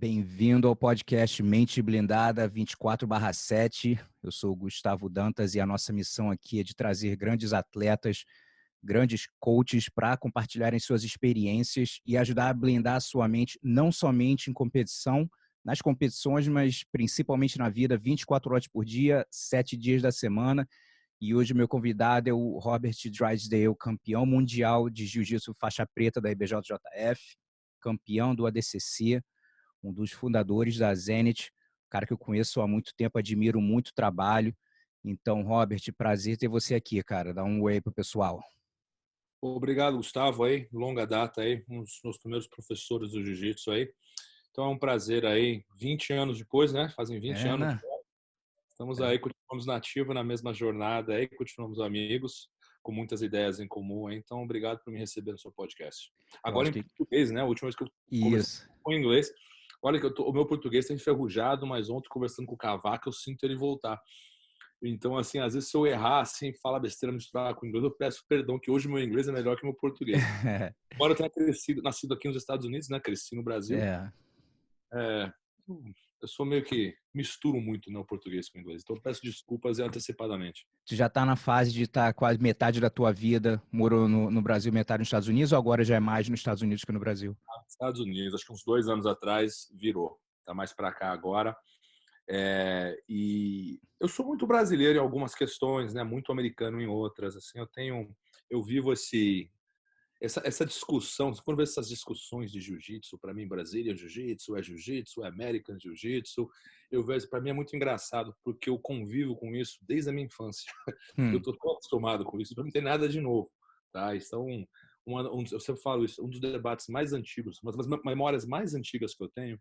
Bem-vindo ao podcast Mente Blindada 24/7. Eu sou o Gustavo Dantas e a nossa missão aqui é de trazer grandes atletas, grandes coaches para compartilharem suas experiências e ajudar a blindar a sua mente, não somente em competição, nas competições, mas principalmente na vida, 24 horas por dia, 7 dias da semana. E hoje meu convidado é o Robert Drysdale, campeão mundial de jiu-jitsu faixa preta da IBJJF, campeão do ADCC, um dos fundadores da Zenit, cara que eu conheço há muito tempo, admiro muito o trabalho. Então, Robert, prazer ter você aqui, cara. Dá um oi pro pessoal. Obrigado, Gustavo, aí, longa data aí, um dos meus primeiros professores do jiu-jitsu aí. Então é um prazer aí, 20 anos depois, né? Fazem 20 anos. Né? Estamos aí, continuamos na ativa, na mesma jornada aí, continuamos amigos, com muitas ideias em comum aí. Então, obrigado por me receber no seu podcast. Eu Agora acho em que português, né? A última vez que eu conversei isso. com inglês. Olha que o meu português está enferrujado, mas ontem conversando com o Cavaco, eu sinto ele voltar. Então, assim, às vezes se eu errar, assim, falar besteira, misturar com inglês, eu peço perdão, que hoje meu inglês é melhor que meu português. Embora eu tenha nascido aqui nos Estados Unidos, né? Cresci no Brasil. É. É, eu sou meio que misturo muito, né, o português com o inglês. Então eu peço desculpas antecipadamente. Tu já tá na fase de estar quase metade da tua vida, morou no Brasil, metade nos Estados Unidos, ou agora já é mais nos Estados Unidos que no Brasil? Estados Unidos, acho que uns 2 anos atrás virou. Tá mais para cá agora. E eu sou muito brasileiro em algumas questões, né? Muito americano em outras. Assim, eu vivo essa discussão. Quando eu vejo essas discussões de jiu-jitsu, para mim, Brasília jiu-jitsu, é American jiu-jitsu, eu vejo, para mim é muito engraçado, porque eu convivo com isso desde a minha infância. Eu estou tão acostumado com isso, para mim não tem nada de novo, tá? Então, eu sempre falo isso, um dos debates mais antigos, uma das memórias mais antigas que eu tenho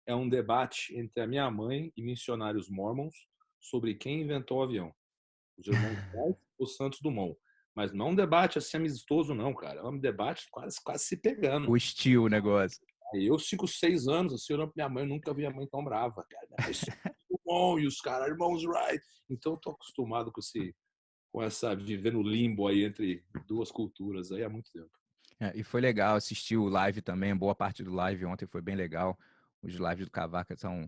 é um debate entre a minha mãe e missionários mormons sobre quem inventou o avião. Os irmãos Wright ou Santos Dumont. Mas não é um debate assim amistoso, não, cara. É um debate quase se pegando. Hostil o negócio. Eu, 5, 6 anos, assim, olhando pra minha mãe, eu nunca vi minha mãe tão brava, cara. Minha mãe, Santos Dumont e os caras, irmãos Wright. Então, eu tô acostumado com essa, viver no limbo aí entre duas culturas aí há muito tempo. E foi legal assistir o live também, boa parte do live ontem foi bem legal. Os lives do Cavaca são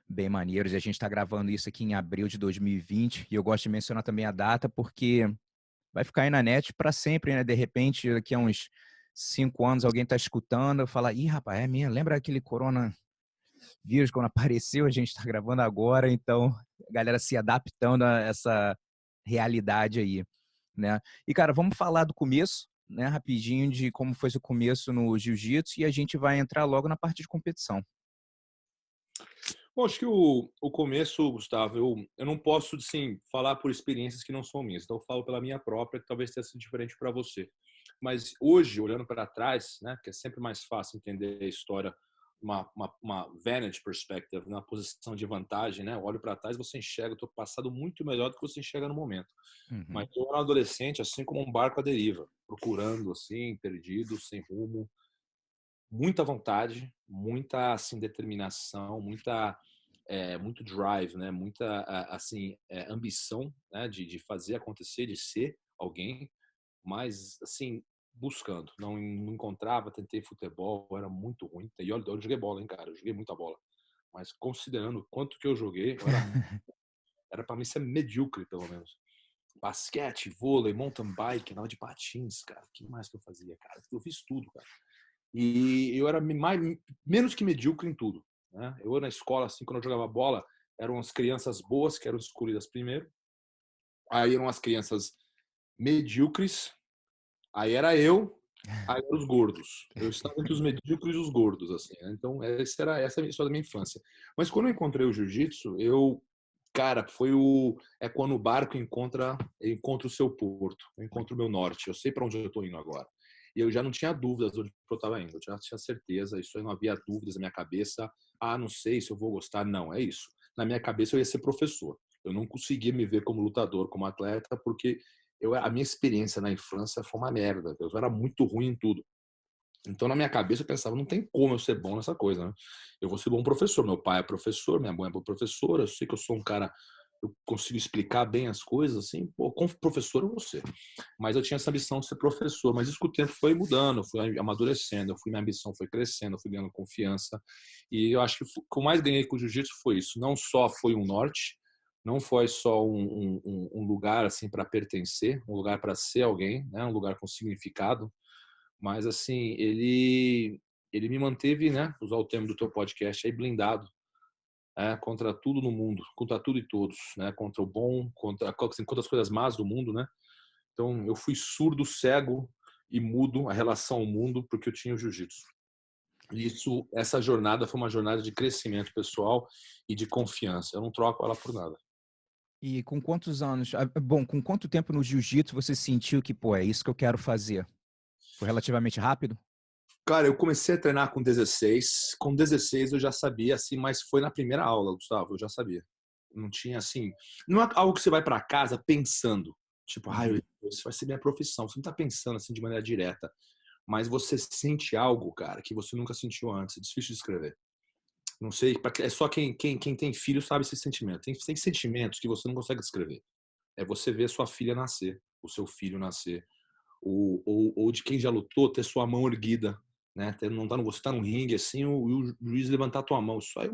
bem maneiros. E a gente está gravando isso aqui em abril de 2020. E eu gosto de mencionar também a data porque vai ficar aí na net para sempre, né? De repente, daqui a uns 5 anos, alguém está escutando e fala: ih, rapaz, é minha. Lembra aquele coronavírus quando apareceu? A gente está gravando agora. Então, a galera se adaptando a essa realidade aí, né? E, cara, vamos falar do começo, né? Rapidinho, de como foi seu começo no jiu-jitsu e a gente vai entrar logo na parte de competição. Bom, acho que o começo, Gustavo, eu não posso, assim, falar por experiências que não são minhas. Então, eu falo pela minha própria, que talvez tenha sido diferente para você. Mas hoje, olhando para trás, né, que é sempre mais fácil entender a história, uma vantage perspective, uma posição de vantagem, né? Eu olho para trás, você enxerga o teu passado muito melhor do que você enxerga no momento. Uhum. Mas eu era um adolescente, assim como um barco à deriva, procurando, assim, perdido, sem rumo, muita vontade, muita assim determinação, muito drive, né? Muita assim ambição, né? De fazer acontecer, de ser alguém, mas assim buscando, não encontrava, tentei futebol, era muito ruim. E olha, eu joguei bola, hein, cara, eu joguei muita bola, mas considerando o quanto que eu joguei, era para mim ser medíocre pelo menos. Basquete, vôlei, mountain bike, andava de patins, cara. O que mais que eu fazia, cara? Eu fiz tudo, cara. E eu era menos que medíocre em tudo, né? Eu na escola, assim, quando eu jogava bola, eram as crianças boas que eram escolhidas primeiro, aí eram as crianças medíocres, aí era eu, aí eram os gordos. Eu estava entre os medíocres e os gordos, assim, né? Então essa é a história da minha infância. Mas quando eu encontrei o jiu-jitsu, cara, é quando o barco encontra o seu porto, eu encontro o meu norte, eu sei para onde eu estou indo agora. E eu já não tinha dúvidas de onde eu estava indo, eu já tinha certeza, isso aí não havia dúvidas na minha cabeça. Ah, não sei se eu vou gostar. Não, é isso. Na minha cabeça eu ia ser professor. Eu não conseguia me ver como lutador, como atleta, porque a minha experiência na infância foi uma merda. Eu era muito ruim em tudo. Então, na minha cabeça, eu pensava, não tem como eu ser bom nessa coisa, né? Eu vou ser bom professor. Meu pai é professor, minha mãe é professora, eu sei que eu sou um cara. eu consigo explicar bem as coisas, assim, pô, como professor eu vou ser. Mas eu tinha essa ambição de ser professor, mas isso com o tempo foi mudando, fui amadurecendo, minha ambição foi crescendo, eu fui ganhando confiança. E eu acho que o que eu mais ganhei com o jiu-jitsu foi isso. Não só foi um norte, não foi só um lugar assim para pertencer, um lugar para ser alguém, né? Um lugar com significado, mas assim, ele me manteve, né, usar o termo do teu podcast aí, blindado, contra tudo no mundo, contra tudo e todos, né, contra o bom, contra as coisas más do mundo, né? Então eu fui surdo, cego e mudo a relação ao mundo porque eu tinha o jiu-jitsu. Essa jornada foi uma jornada de crescimento pessoal e de confiança. Eu não troco ela por nada. E com quantos anos, bom, com quanto tempo no jiu-jitsu você sentiu que, pô, é isso que eu quero fazer? Foi relativamente rápido? Cara, eu comecei a treinar com 16. Com 16 eu já sabia, assim, mas foi na primeira aula, Gustavo, eu já sabia. Não tinha, assim... Não é algo que você vai para casa pensando. Tipo, isso vai ser minha profissão. Você não tá pensando, assim, de maneira direta. Mas você sente algo, cara, que você nunca sentiu antes. É difícil de descrever. Não sei, é só quem tem filho sabe esse sentimento. Tem sentimentos que você não consegue descrever. É você ver sua filha nascer, o seu filho nascer, ou de quem já lutou ter sua mão erguida, né? Não tá você tá no ringue assim, o juiz levantar a tua mão. Isso aí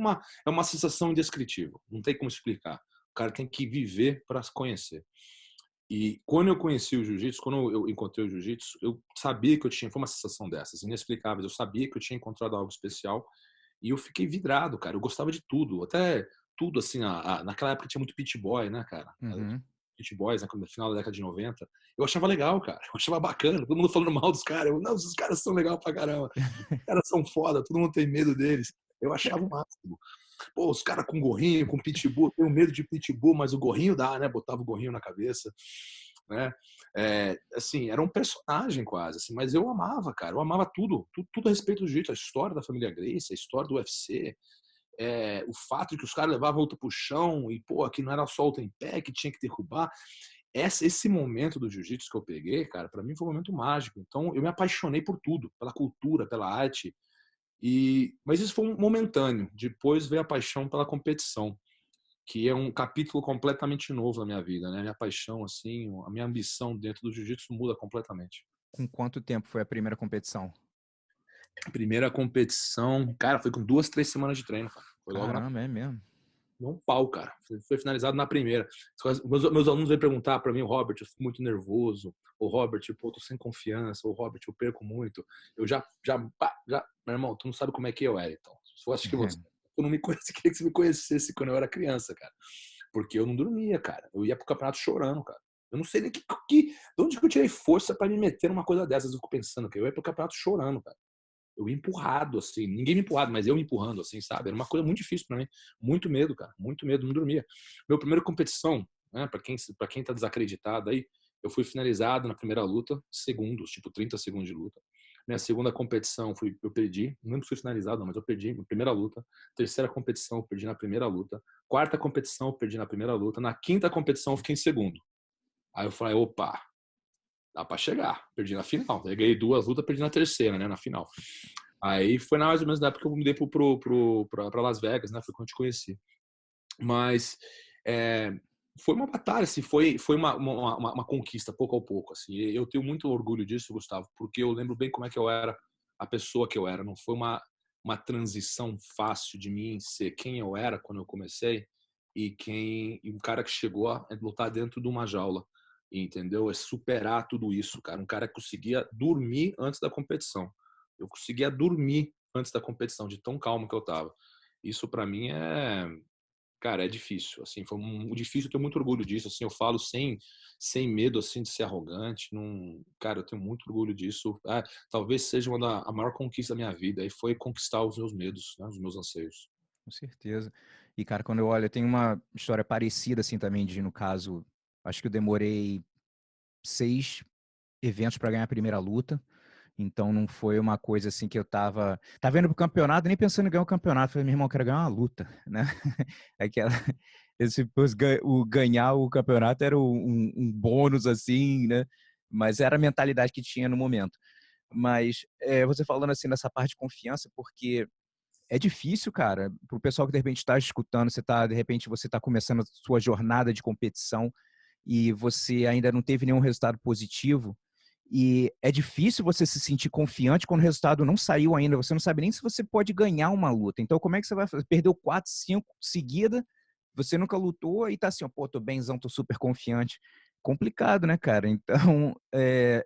é uma sensação indescritível. Não tem como explicar. O cara tem que viver para se conhecer. E quando eu conheci o jiu-jitsu, quando eu encontrei o jiu-jitsu, eu sabia que foi uma sensação dessas, inexplicáveis. Eu sabia que eu tinha encontrado algo especial e eu fiquei vidrado, cara. Eu gostava de tudo, até tudo assim. Naquela época tinha muito Pit Boy, né, cara? Uhum. Pit Boys, né, no final da década de 90. Eu achava legal, cara. Eu achava bacana. Todo mundo falando mal dos caras. Não, esses caras são legais pra caramba. Os caras são foda, todo mundo tem medo deles. Eu achava o máximo. Pô, os caras com gorrinho, com pitbull, eu tenho medo de pitbull, mas o gorrinho dá, né? Botava o gorrinho na cabeça, né? Assim, era um personagem quase, assim, mas eu amava, cara. Eu amava tudo a respeito do jiu-jitsu, a história da família Gracie, a história do UFC, o fato de que os caras levavam outro pro chão e, pô, aqui não era só o em pé, que tinha que derrubar. Esse momento do jiu-jitsu que eu peguei, cara, para mim foi um momento mágico. Então, eu me apaixonei por tudo, pela cultura, pela arte. Mas isso foi momentâneo. Depois veio a paixão pela competição, que é um capítulo completamente novo na minha vida, né? A minha paixão, assim, a minha ambição dentro do jiu-jitsu muda completamente. Com quanto tempo foi a primeira competição? A primeira competição, cara, foi com 2, 3 semanas de treino, cara. Foi logo na Caramba, é mesmo? um pau, cara. Foi finalizado na primeira. Meus alunos vêm perguntar para mim, Robert, eu fico muito nervoso. Ô, Robert, pô, eu tô sem confiança. Ô, Robert, eu perco muito. Eu já, meu irmão, tu não sabe como é que eu era, então. Se eu acho que você, tu não me conhece, queria que você me conhecesse quando eu era criança, cara. Porque eu não dormia, cara. Eu ia pro campeonato chorando, cara. Eu não sei nem de onde que eu tirei força para me meter numa coisa dessas. Eu fico pensando que eu ia pro campeonato chorando, cara. Eu empurrado, assim, ninguém me empurrado, mas eu me empurrando, assim, sabe? Era uma coisa muito difícil para mim. Muito medo, cara, muito medo, não dormia. Meu primeira competição, né, para quem tá desacreditado aí, eu fui finalizado na primeira luta, segundos, tipo 30 segundos de luta. Minha segunda competição eu perdi, não fui finalizado, mas eu perdi na primeira luta. Terceira competição, eu perdi na primeira luta. Quarta competição, eu perdi na primeira luta. Na quinta competição, eu fiquei em segundo. Aí eu falei, opa, dá para chegar. Perdi na final. Eu ganhei 2 lutas, perdi na terceira, né, na final. Aí foi mais ou menos na época que eu me mudei para Las Vegas, né? Foi quando eu te conheci. Mas foi uma batalha, assim, foi uma conquista, pouco a pouco. Assim. Eu tenho muito orgulho disso, Gustavo, porque eu lembro bem como é que eu era, a pessoa que eu era. Não foi uma transição fácil de mim ser quem eu era quando eu comecei e um cara que chegou a lutar dentro de uma jaula. Entendeu? É superar tudo isso, cara. Um cara que conseguia dormir antes da competição. Eu conseguia dormir antes da competição, de tão calmo que eu tava. Isso para mim cara, é difícil. Assim, foi difícil, eu tenho muito orgulho disso. Assim, eu falo sem medo assim de ser arrogante. Não, cara, eu tenho muito orgulho disso. Talvez seja a maior conquista da minha vida. E foi conquistar os meus medos, né, os meus anseios. Com certeza. E, cara, quando eu olho, eu tenho uma história parecida, assim, também, no caso, acho que eu demorei 6 eventos para ganhar a primeira luta. Então, não foi uma coisa, assim, que eu tava indo pro campeonato, nem pensando em ganhar o campeonato. Eu falei, meu irmão, eu quero ganhar uma luta, né? Aquela, o ganhar o campeonato era um bônus, assim, né? Mas era a mentalidade que tinha no momento. Mas você falando, assim, nessa parte de confiança, porque é difícil, cara, para o pessoal que de repente está escutando, de repente você está começando a sua jornada de competição e você ainda não teve nenhum resultado positivo. E é difícil você se sentir confiante quando o resultado não saiu ainda. Você não sabe nem se você pode ganhar uma luta. Então, como é que você vai fazer? Perdeu 4, 5 seguida, você nunca lutou e tá assim, ó, pô, tô benzão, tô super confiante. Complicado, né, cara? Então,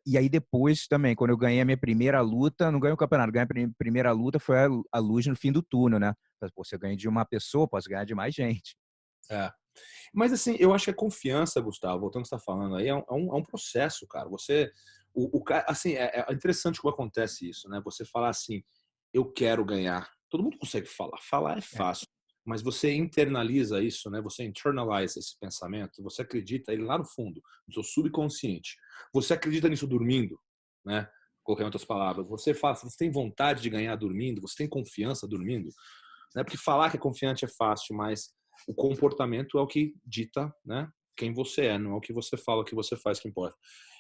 e aí depois também, quando eu ganhei a minha primeira luta, não ganhei o campeonato, ganhei a primeira luta, foi a luz no fim do túnel, né? Pô, se eu ganho de uma pessoa, posso ganhar de mais gente. É. Mas assim, eu acho que a confiança, Gustavo, voltando ao que você está falando aí, é um processo, cara. Assim, é interessante como acontece isso, né? Você falar assim, eu quero ganhar. Todo mundo consegue falar. Falar é É. fácil. Mas você internaliza isso, né? Você internaliza esse pensamento, você acredita ele lá no fundo, no seu subconsciente. Você acredita nisso dormindo, né? Colocando outras palavras. Você fala, você tem vontade de ganhar dormindo, você tem confiança dormindo, né? Porque falar que é confiante é fácil, mas o comportamento é o que dita, né, quem você é, não é o que você fala, o que você faz que importa.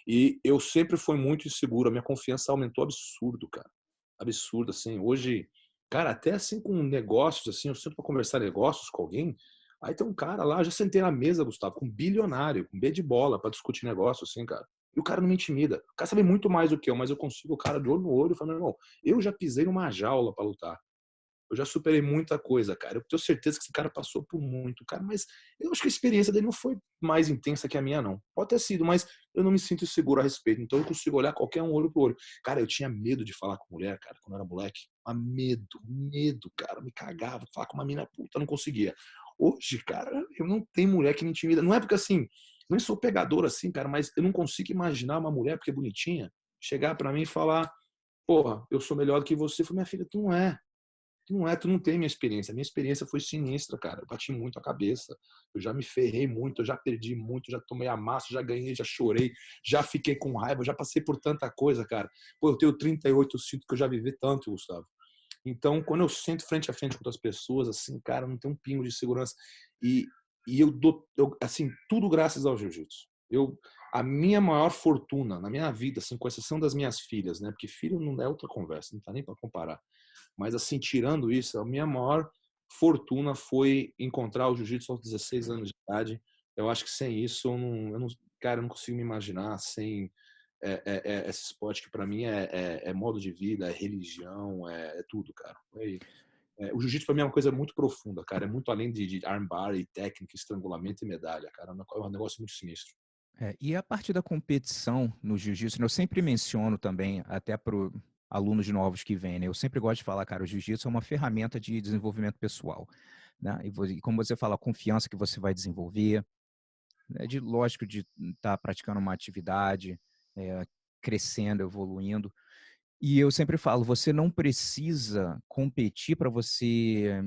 E eu sempre fui muito inseguro, a minha confiança aumentou absurdo, cara. Absurdo, assim. Hoje, cara, até assim com negócios, assim, eu sempre vou conversar negócios com alguém, aí tem um cara lá, eu já sentei na mesa, Gustavo, com um bilionário, com B de bola, para discutir negócio, assim, cara. E o cara não me intimida. O cara sabe muito mais do que eu, mas eu consigo o cara de olho no olho e falar, meu irmão, eu já pisei numa jaula para lutar. Eu já superei muita coisa, cara. Eu tenho certeza que esse cara passou por muito, cara. Mas eu acho que a experiência dele não foi mais intensa que a minha, não. Pode ter sido, mas eu não me sinto seguro a respeito. Então eu consigo olhar qualquer um olho pro olho. Cara, eu tinha medo de falar com mulher, cara, quando eu era moleque. Mas medo, cara. Me cagava. Falar com uma mina puta, não conseguia. Hoje, cara, eu não tenho mulher que me intimida. Não é porque assim, não sou pegador assim, cara, mas eu não consigo imaginar uma mulher, porque é bonitinha, chegar pra mim e falar: porra, eu sou melhor do que você. Eu falei, minha filha, tu não é. Não é, tu não tem minha experiência. A minha experiência foi sinistra, cara. Eu bati muito a cabeça. Eu já me ferrei muito, eu já perdi muito, já tomei amasso, já ganhei, já chorei, já fiquei com raiva, já passei por tanta coisa, cara. Pô, eu tenho 38, eu sinto que eu já vivi tanto, Gustavo. Então, quando eu sento frente a frente com outras pessoas, assim, cara, não tem um pingo de segurança. E, e assim, tudo graças ao jiu-jitsu. A minha maior fortuna na minha vida, assim, com exceção das minhas filhas, né? Porque filho não é outra conversa, não tá nem para comparar. Mas, assim, tirando isso, a minha maior fortuna foi encontrar o jiu-jitsu aos 16 anos de idade. Eu acho que sem isso, cara, eu não consigo me imaginar sem esse esporte que para mim é modo de vida, é religião, é tudo, cara. O jiu-jitsu para mim é uma coisa muito profunda, cara. É muito além de armbar e técnica, estrangulamento e medalha, cara. É um negócio muito sinistro. E a parte da competição no jiu-jitsu, né, eu sempre menciono também, até para alunos novos que vêm, né? Eu sempre gosto de falar, cara, o jiu-jitsu é uma ferramenta de desenvolvimento pessoal, né? E como você fala, a confiança que você vai desenvolver, né? Lógico, de estar praticando uma atividade, é, crescendo, evoluindo. E eu sempre falo, você não precisa competir para você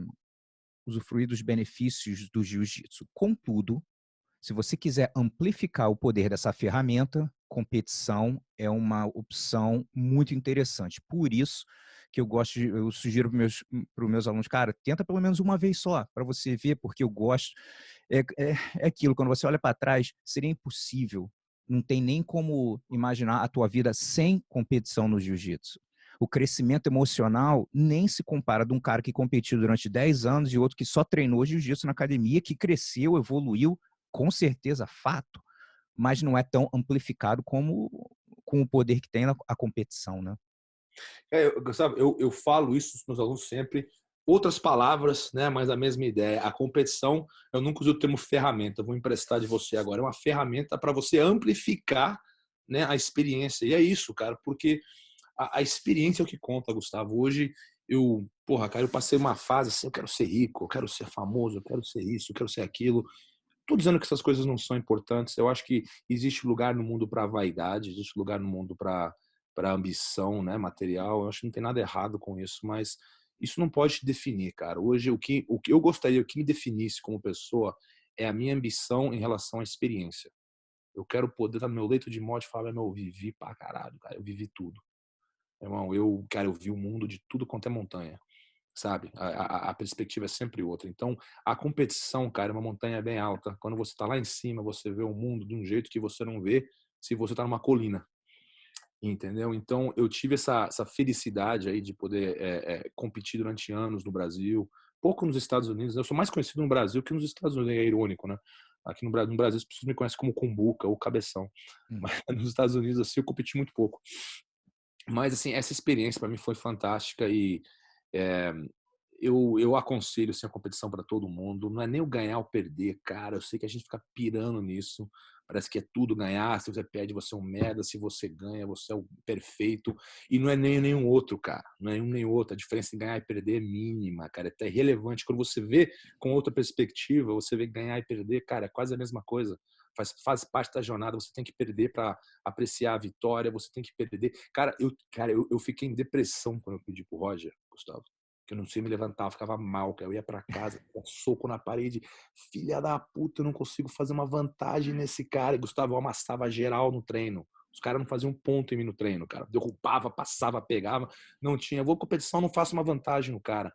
usufruir dos benefícios do jiu-jitsu. Contudo, se você quiser amplificar o poder dessa ferramenta, competição é uma opção muito interessante. Por isso que eu sugiro para os meus alunos, cara, tenta pelo menos uma vez só, para você ver, porque eu gosto. É aquilo, quando você olha para trás, seria impossível, não tem nem como imaginar a tua vida sem competição no jiu-jitsu. O crescimento emocional nem se compara de um cara que competiu durante 10 anos e outro que só treinou jiu-jitsu na academia, que cresceu, evoluiu, com certeza, fato, mas não é tão amplificado como com o poder que tem a competição, né? Gustavo, eu falo isso para os meus alunos sempre. Outras palavras, né, mas a mesma ideia. A competição, eu nunca uso o termo ferramenta, vou emprestar de você agora. É uma ferramenta para você amplificar, né, a experiência. E é isso, cara, porque a experiência é o que conta, Gustavo. Hoje, cara, eu passei uma fase assim, eu quero ser rico, eu quero ser famoso, eu quero ser isso, eu quero ser aquilo. Tô dizendo que essas coisas não são importantes. Eu acho que existe lugar no mundo para vaidade, existe lugar no mundo para ambição, né, material. Eu acho que não tem nada errado com isso, mas isso não pode te definir, cara. Hoje o que eu gostaria que me definisse como pessoa é a minha ambição em relação à experiência. Eu quero poder estar no meu leito de morte e falar, meu, eu vivi pra caralho, cara, eu vivi tudo. Irmão, eu vi o mundo de tudo quanto é montanha, sabe? A perspectiva é sempre outra. Então, a competição, cara, é uma montanha bem alta. Quando você está lá em cima, você vê o mundo de um jeito que você não vê se você está numa colina. entendeu? Então, eu tive essa felicidade aí de poder competir durante anos no Brasil, pouco nos Estados Unidos. Eu sou mais conhecido no Brasil que nos Estados Unidos, é irônico, né? Aqui no Brasil as pessoas me conhecem como Cumbuca ou Cabeção, Hum. mas nos Estados Unidos assim, eu competi muito pouco. Mas assim, essa experiência para mim foi fantástica e é, eu aconselho assim, a competição para todo mundo. Não é nem o ganhar ou perder, cara. Eu sei que a gente fica pirando nisso. Parece que é tudo ganhar. Se você perde, você é um merda. Se você ganha, você é o perfeito. E não é nem nenhum outro, cara. Não é nenhum nem outro. A diferença em ganhar e perder é mínima, cara. É até irrelevante. Quando você vê com outra perspectiva, você vê ganhar e perder, cara, é quase a mesma coisa. Faz parte da jornada. Você tem que perder para apreciar a vitória. Você tem que perder. Cara, eu fiquei em depressão quando eu pedi pro Roger, Gustavo, que eu não sei me levantar, ficava mal, cara. Eu ia para casa, soco na parede, filha da puta, eu não consigo fazer uma vantagem nesse cara. E Gustavo, eu amassava geral no treino. Os caras não faziam ponto em mim no treino, cara. Derrubava, passava, pegava, não tinha. Vou competição, não faço uma vantagem no cara.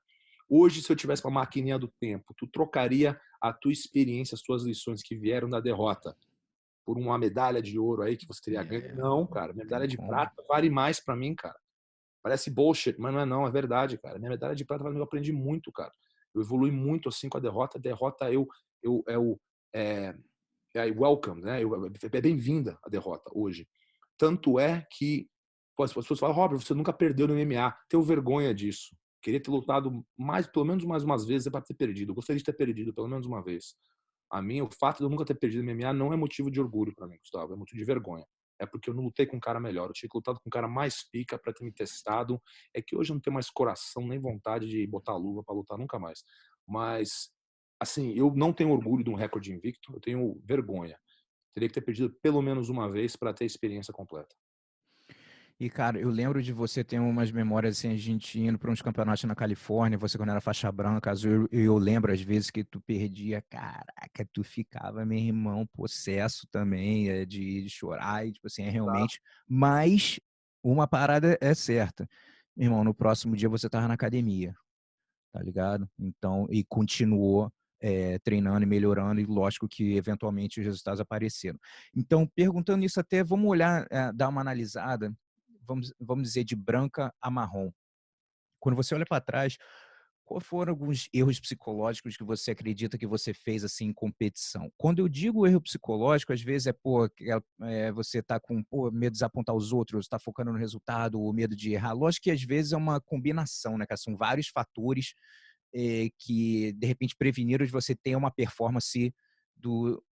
Hoje, se eu tivesse uma maquininha do tempo, tu trocaria a tua experiência, as tuas lições que vieram da derrota por uma medalha de ouro aí que você teria ganho? É, Não, cara. não tem Medalha de como. prata vale mais para mim, cara. Parece bullshit, mas não é não, é verdade, cara. Minha medalha de prata eu aprendi muito, cara. Eu evolui muito assim com a derrota. A derrota eu é, é welcome, né? É bem-vinda a derrota hoje. Tanto é que pô, as pessoas falam, Robert, você nunca perdeu no MMA. Tenho vergonha disso. Queria ter lutado mais, pelo menos mais umas vezes, é para ter perdido. Eu gostaria de ter perdido pelo menos uma vez. A mim, o fato de eu nunca ter perdido no MMA não é motivo de orgulho para mim, Gustavo. É motivo de vergonha. É porque eu não lutei com um cara melhor. Eu tinha que lutar com um cara mais pica para ter me testado. É que hoje eu não tenho mais coração nem vontade de botar a luva para lutar nunca mais. Mas, assim, eu não tenho orgulho de um recorde invicto. Eu tenho vergonha. Teria que ter perdido pelo menos uma vez para ter a experiência completa. E, cara, eu lembro de você ter umas memórias assim, a gente indo para uns campeonatos na Califórnia, você quando era faixa branca, eu lembro às vezes que tu perdia, caraca, tu ficava, meu irmão, possesso também, de chorar, e tipo assim, é Tá? realmente. Mas uma parada é certa, meu irmão, no próximo dia você tava na academia, tá ligado? Então, e continuou treinando e melhorando, e lógico que eventualmente os resultados apareceram. Então, perguntando isso até, vamos olhar, dar uma analisada, vamos dizer, de branca a marrom. Quando você olha para trás, quais foram alguns erros psicológicos que você acredita que você fez assim em competição? Quando eu digo erro psicológico, às vezes você tá com medo de desapontar os outros, está focando no resultado, ou medo de errar. Lógico que às vezes é uma combinação, né, cara? São vários fatores que, de repente, preveniram de você ter uma performance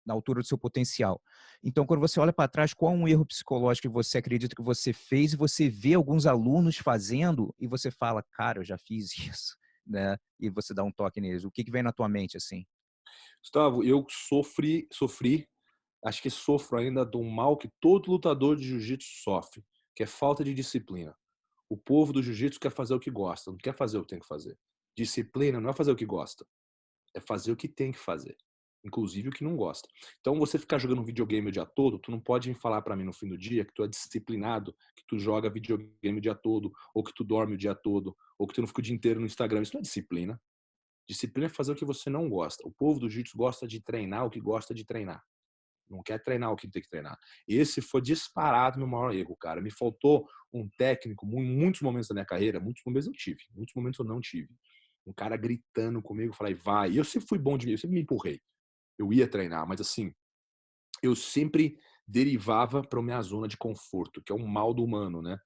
na altura do seu potencial. Então, quando você olha para trás, qual é um erro psicológico que você acredita que você fez e você vê alguns alunos fazendo e você fala, cara, eu já fiz isso, né? E você dá um toque neles. O que vem na tua mente, assim? Gustavo, eu sofri, acho que sofro ainda do mal que todo lutador de jiu-jitsu sofre, que é falta de disciplina. O povo do jiu-jitsu quer fazer o que gosta, não quer fazer o que tem que fazer. Disciplina não é fazer o que gosta, é fazer o que tem que fazer, inclusive o que não gosta. Então, você ficar jogando videogame o dia todo, tu não pode me falar para mim no fim do dia que tu é disciplinado, que tu joga videogame o dia todo, ou que tu dorme o dia todo, ou que tu não fica o dia inteiro no Instagram. Isso não é disciplina. Disciplina é fazer o que você não gosta. O povo do jiu-jitsu gosta de treinar o que gosta de treinar. Não quer treinar o que tem que treinar. Esse foi disparado meu maior erro, cara. Me faltou um técnico, em muitos momentos da minha carreira, muitos momentos eu tive, muitos momentos eu não tive. Um cara gritando comigo, falei, vai. E eu sempre fui bom de mim, eu sempre me empurrei. Eu ia treinar, mas assim, eu sempre derivava para minha zona de conforto, que é um mal do humano, né?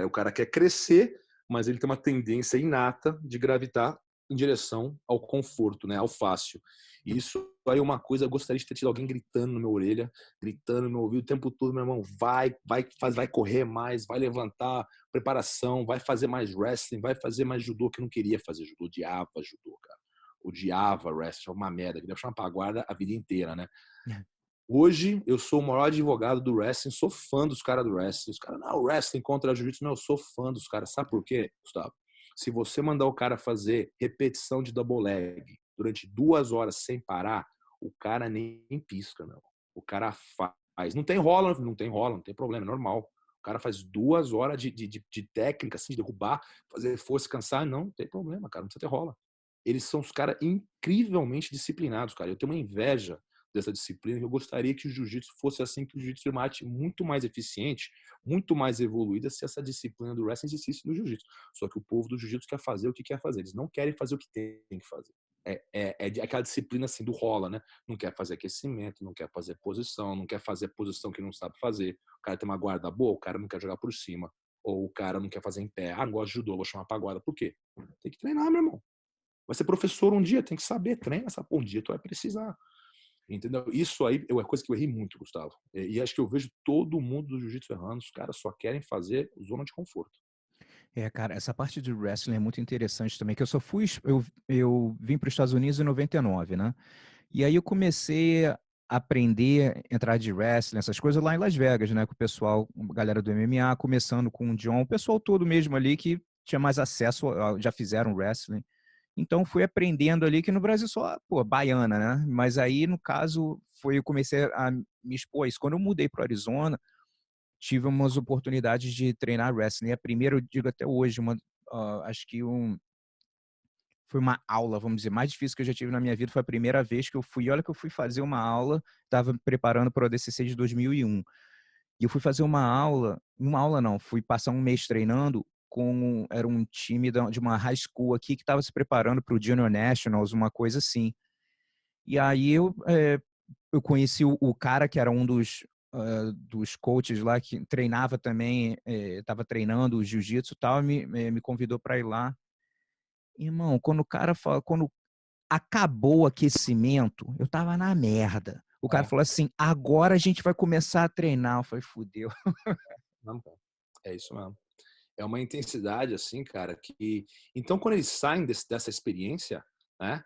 O cara quer crescer, mas ele tem uma tendência inata de gravitar em direção ao conforto, né? Ao fácil. E isso aí é uma coisa, eu gostaria de ter tido alguém gritando na minha orelha, gritando no meu ouvido o tempo todo, meu irmão, vai correr mais, vai levantar, preparação, vai fazer mais wrestling, vai fazer mais judô, que eu não queria fazer judô, odiava judô, cara. Odiava wrestling, uma merda, queria puxar uma paguarda a vida inteira, né? Hoje, eu sou o maior advogado do wrestling, sou fã dos caras do wrestling. Os caras, não, wrestling contra jiu-jitsu. Não, eu sou fã dos caras. Sabe por quê, Gustavo? Se você mandar o cara fazer repetição de double leg durante 2 horas sem parar, o cara nem pisca, não. O cara faz. Não tem rola, não tem problema, é normal. O cara faz 2 horas de técnica, assim, de derrubar, fazer força, cansar. Não tem problema, cara, não precisa ter rola. Eles são os caras incrivelmente disciplinados, cara. Eu tenho uma inveja dessa disciplina, eu gostaria que o jiu-jitsu fosse assim, que o jiu-jitsu seria uma arte muito mais eficiente, muito mais evoluída se essa disciplina do wrestling existisse no jiu-jitsu. Só que o povo do jiu-jitsu quer fazer o que quer fazer, eles não querem fazer o que tem que fazer. Aquela disciplina assim do rola, né? Não quer fazer aquecimento, não quer fazer posição, não quer fazer posição que não sabe fazer. O cara tem uma guarda boa, o cara não quer jogar por cima. Ou o cara não quer fazer em pé. Ah, não gosto de judô, vou chamar pra guarda. Por quê? Tem que treinar, meu irmão. Vai ser professor um dia, tem que saber, treina essa um dia, tu vai precisar. Entendeu? Isso aí é uma coisa que eu errei muito, Gustavo. E acho que eu vejo todo mundo do jiu-jitsu errando, os caras só querem fazer zona de conforto. Cara, essa parte do wrestling é muito interessante também, que eu só fui, eu vim para os Estados Unidos em 99, né? E aí eu comecei a aprender, entrar de wrestling, essas coisas lá em Las Vegas, né? Com o pessoal, a galera do MMA, começando com o John, o pessoal todo mesmo ali que tinha mais acesso, já fizeram wrestling. Então fui aprendendo ali que no Brasil só, pô, baiana, né? Mas aí, no caso, eu comecei a me expor a isso. Quando eu mudei para o Arizona, tive umas oportunidades de treinar wrestling. A primeira, eu digo até hoje, acho que foi uma aula, vamos dizer, mais difícil que eu já tive na minha vida. Foi a primeira vez que eu fui. Olha que eu fui fazer uma aula, estava me preparando para o ADCC de 2001. E eu fui fazer uma aula não, fui passar um mês treinando era um time de uma high school aqui que estava se preparando para o Junior Nationals, uma coisa assim. E aí eu conheci o cara que era um dos coaches lá, que treinava também, estava treinando o jiu-jitsu e tal, me convidou para ir lá. Irmão, quando acabou o aquecimento, eu tava na merda. O cara É, falou assim: agora a gente vai começar a treinar. Eu falei, fudeu. não, é isso mesmo. É uma intensidade assim, cara, que... Então, quando eles saem dessa experiência, né?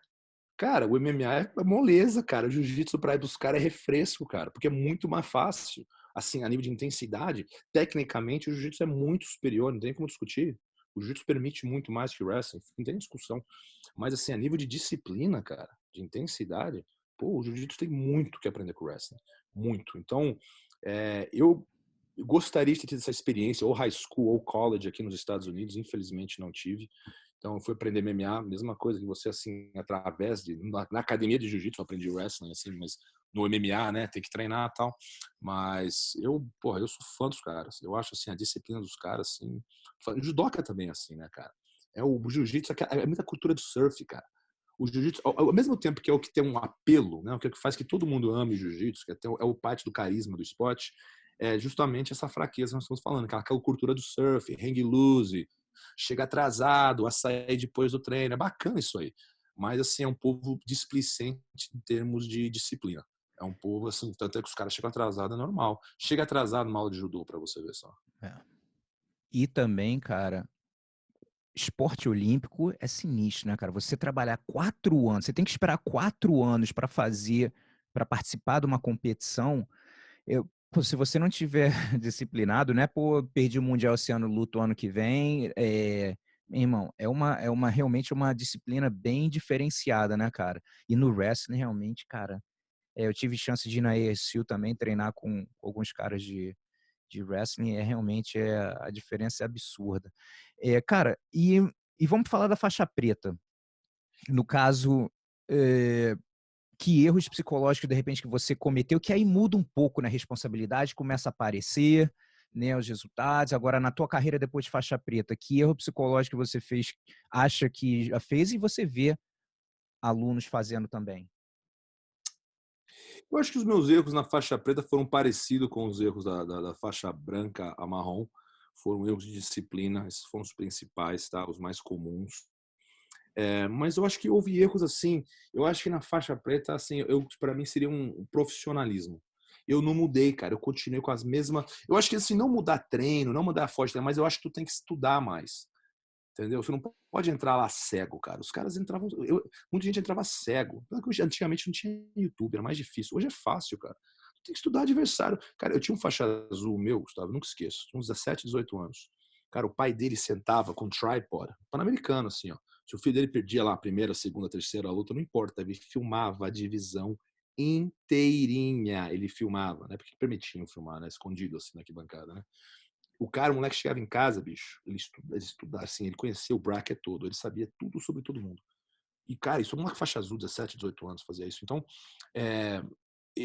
Cara, o MMA é moleza, cara. O jiu-jitsu para buscar é refresco, cara, porque é muito mais fácil. Assim, a nível de intensidade, tecnicamente o jiu-jitsu é muito superior, não tem como discutir. O jiu-jitsu permite muito mais que o wrestling, não tem discussão. Mas assim, a nível de disciplina, cara, de intensidade, pô, o jiu-jitsu tem muito que aprender com o wrestling, muito. Então, eu gostaria de ter tido essa experiência, ou high school ou college aqui nos Estados Unidos, infelizmente não tive. Então, eu fui aprender MMA, mesma coisa que você, assim, através na academia de jiu-jitsu eu aprendi wrestling, assim, mas no MMA, né, tem que treinar e tal. Mas eu sou fã dos caras. Eu acho, assim, a disciplina dos caras, assim... O judoca também é assim, né, cara? O jiu-jitsu, é muita cultura do surf, cara. O jiu-jitsu, ao mesmo tempo que é o que tem um apelo, né, o que faz que todo mundo ame o jiu-jitsu, que é o parte do carisma do esporte, é justamente essa fraqueza que nós estamos falando, aquela cultura do surf, hang loose, chega atrasado, a sair depois do treino. É bacana isso aí. Mas, assim, é um povo displicente em termos de disciplina. É um povo, assim, tanto é que os caras chegam atrasados, é normal. Chega atrasado numa aula de judô, pra você ver só. É. E também, cara, esporte olímpico é sinistro, né, cara? Você trabalhar 4 anos, você tem que esperar 4 anos para participar de uma competição. Pô, se você não tiver disciplinado, né? Pô, perdi o Mundial esse ano, luto ano que vem. Meu irmão, realmente uma disciplina bem diferenciada, né, cara? E no wrestling, realmente, cara, eu tive chance de ir na ASU também, treinar com alguns caras de wrestling, a diferença é absurda. Cara, e vamos falar da faixa preta. No caso, é, que erros psicológicos, de repente, que você cometeu, que aí muda um pouco na responsabilidade, começa a aparecer, né, os resultados. Agora, na tua carreira depois de faixa preta, que erro psicológico você fez, acha que já fez e você vê alunos fazendo também? Eu acho que os meus erros na faixa preta foram parecidos com os erros da faixa branca a marrom. Foram erros de disciplina, esses foram os principais, tá? Os mais comuns. Mas eu acho que houve erros assim. Eu acho que na faixa preta, assim, para mim seria um profissionalismo. Eu não mudei, cara. Eu continuei com as mesmas. Eu acho que assim, não mudar treino, não mudar a força, mas eu acho que tu tem que estudar mais. Entendeu? Você não pode entrar lá cego, cara. Os caras entravam. Muita gente entrava cego. Antigamente não tinha YouTube, era mais difícil. Hoje é fácil, cara. Tu tem que estudar adversário. Cara, eu tinha um faixa azul meu, Gustavo, nunca esqueço. Tinha uns 17, 18 anos. Cara, o pai dele sentava com um tripod, pan-americano, assim, ó. Se o filho dele perdia lá a primeira, a segunda, a terceira luta, não importa. Ele filmava a divisão inteirinha. Ele filmava, né? Porque permitiam filmar, né? Escondido, assim, na arquibancada, né? O moleque chegava em casa, bicho, ele estudava, assim, ele conhecia o bracket todo, ele sabia tudo sobre todo mundo. E, cara, isso é uma faixa azul, 17, 18 anos, fazia isso. Então, é,